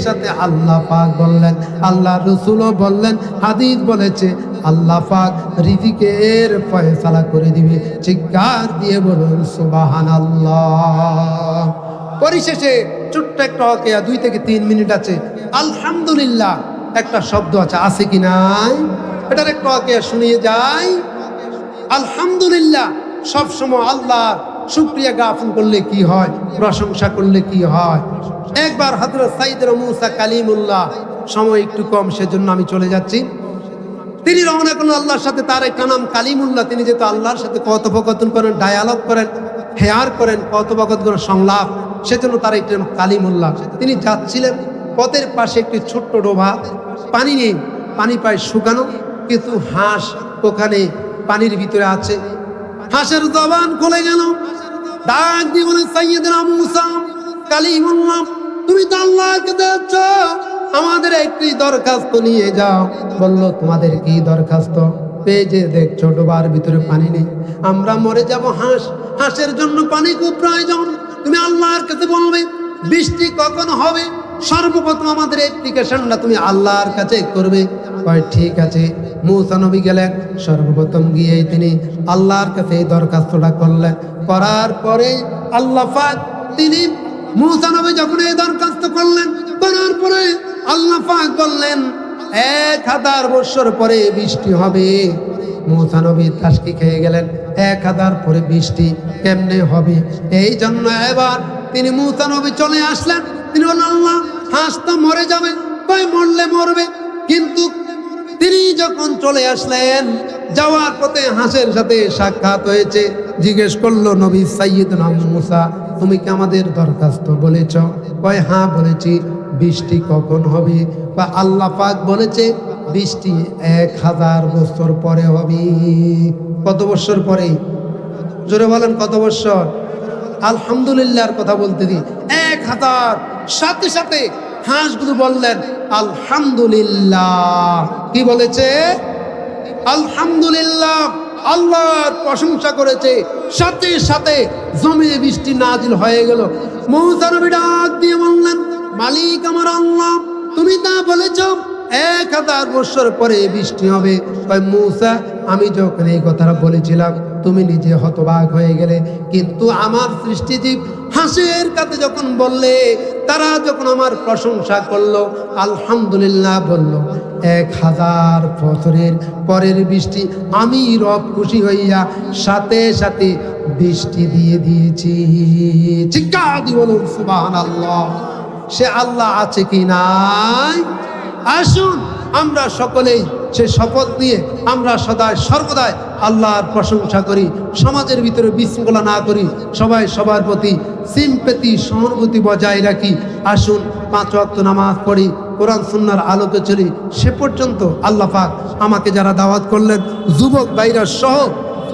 সাথে আল্লাহ পাক বললেন, আল্লাহ রাসূলও বললেন, হাদিস বলেছে, আল্লাহ পাক রিজিকের ফয়সালা করে দিবে। চিৎকার দিয়ে বলুন সুবহানাল্লাহ। পরিশেষে ছোট্ট একটা ওয়াকিয়া, 2 থেকে 3 মিনিট আছে। আলহামদুলিল্লাহ একটা শব্দ আছে কি নাই? এটার একটা ওয়াকিয়া শুনিয়ে যাই। আলহামদুলিল্লাহ সবসময় আল্লাহর শুকরিয়া জ্ঞাপন করলে কি হয়, প্রশংসা করলে কি হয়। একবার হযরত সাইয়েদনা মুসা কালিমুল্লাহ, সময় একটু কম সেজন্য আমি চলে যাচ্ছি, তিনি রওনা করলেন আল্লাহর সাথে। তার একটা নাম কালিমুল্লাহ। তিনি যেহেতু আল্লাহর সাথে কথোপকথন করেন, ডায়ালগ করেন, হেয়ার করেন, কথোপকথন করেন, সংলাপ, সেজন্য তার একটা নাম কালিমুল্লাহ। তিনি যাচ্ছিলেন, পথের পাশে একটি ছোট্ট ডোবা, পানি নেই, পানি পায় শুকানো, কিন্তু হাঁস ওখানে পানির ভিতরে আছে। হাঁসের জবান খুলে গেল, ডাক দিয়ে বলে, সাইয়েদনা মুসা কালিমুল্লাহ, তুমি তো আল্লাহকে যাচ্ছ, আমাদের একটি দরখাস্ত নিয়ে যাও। বলল, তোমাদের কি দরখাস্ত? পেয়ে দেখছো ডোবার ভিতরে পানি নেই, আমরা মরে যাব। হাঁসের জন্য পানি খুব প্রয়োজন। তুমি আল্লাহর কাছে বলবে বৃষ্টি কখন হবে, সর্বপ্রথম আমাদের অ্যাপ্লিকেশনটা তুমি আল্লাহর কাছে করবে। ঠিক আছে। মুসা নবী গেলেন, সর্বপ্রথম গিয়ে তিনি আল্লাহর কাছে এই দরখাস্তটা করলেন। করার পরে আল্লাহ পাক তিনি মুসা নবী যখন এই দরখাস্ত করলেন, করার পরে আল্লাহ পাক বললেন 1000 বছর পরে বৃষ্টি হবে। মুসা নবী তাসকি খেয়ে গেলেন, 1000 পরে বৃষ্টি কেমনে হবে? এই জন্য এবার তিনি মুসা নবী চলে আসলেন। তিনি বললেন, আল্লাহ হাঁস তো মরে যাবে, কই মরলে মরবে। কিন্তু তিনি যখন চলে আসলেন, যাওয়ার পথে হাঁসের সাথে সাক্ষাৎ হয়েছে। জিজ্ঞেস করলো, নবী সাইয়েদনা মুসা, তুমি কি আমাদের দরখাস্ত বলেছ? কয় হ্যাঁ বলেছি। বৃষ্টি কখন হবে? বা আল্লাহ পাক বলেছে বৃষ্টি 1000 বছর পরে হবে। কত বছর পরে? জোরে বলেন কত বছর? আলহামদুলিল্লাহর কথা বলতে দিই 1000। সাথে সাথে হাঁসগুলো বললেন আলহামদুলিল্লাহ। কি বলেছে? আলহামদুলিল্লাহ, আল্লাহর প্রশংসা করেছে। সাথে সাথে জমিনে বৃষ্টি নাজিল হয়ে গেল। মুসা নবী ডাক দিয়ে বললেন, মালিক আমার আল্লাহ, তুমি তা বলেছ 1000 বছর পরে বৃষ্টি হবে। মুসা, আমি যখন এই কথাটা বলেছিলাম তুমি নিজে হতবাক হয়ে গেলে, কিন্তু আমার সৃষ্টিজীব হাঁসের কাছে যখন বললে, তারা যখন আমার প্রশংসা করলো, আলহামদুলিল্লাহ বলল, 1000 বছরের পরের বৃষ্টি আমি রব খুশি হইয়া সাথে সাথে বৃষ্টি দিয়ে দিয়েছি। চিৎকার দিয়ে বলুন সুবহানাল্লাহ। সে আল্লাহ আছে কি নাই? আসুন আমরা সকলেই সে শপথ নিয়ে আমরা সদায় সর্বদাই আল্লাহর প্রশংসা করি, সমাজের ভিতরে বিশৃঙ্খলা না করি, সবাই সবার প্রতি সিম্পেথি সহানুভূতি বজায় রাখি। আসুন 5 ওয়াক্ত নামাজ পড়ি, কোরআন সুন্নাহর আলোকে চলি। সে পর্যন্ত আল্লাহ পাক আমাকে যারা দাওয়াত করলেন, যুবক ভাইরা সহ,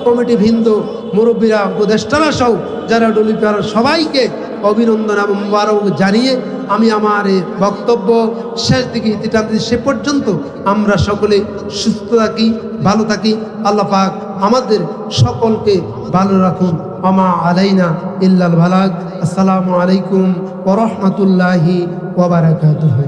কমিটি ভিন্দ, মুরব্বীরা, উপদেষ্টারা সহ যারা ডলিপার, সবাইকে অভিনন্দন এবং মুবারক জানিয়ে আমি আমার এই বক্তব্য শেষ দিকে ইতি টানছি। সে পর্যন্ত আমরা সকলে সুস্থ থাকি, ভালো থাকি। আল্লাহ পাক আমাদের সকলকে ভালো রাখুন। আমা আলাইনা ইল্লাল বালাগ। আসসালামু আলাইকুম ওয়া রাহমাতুল্লাহি ওয়া বারাকাতুহু।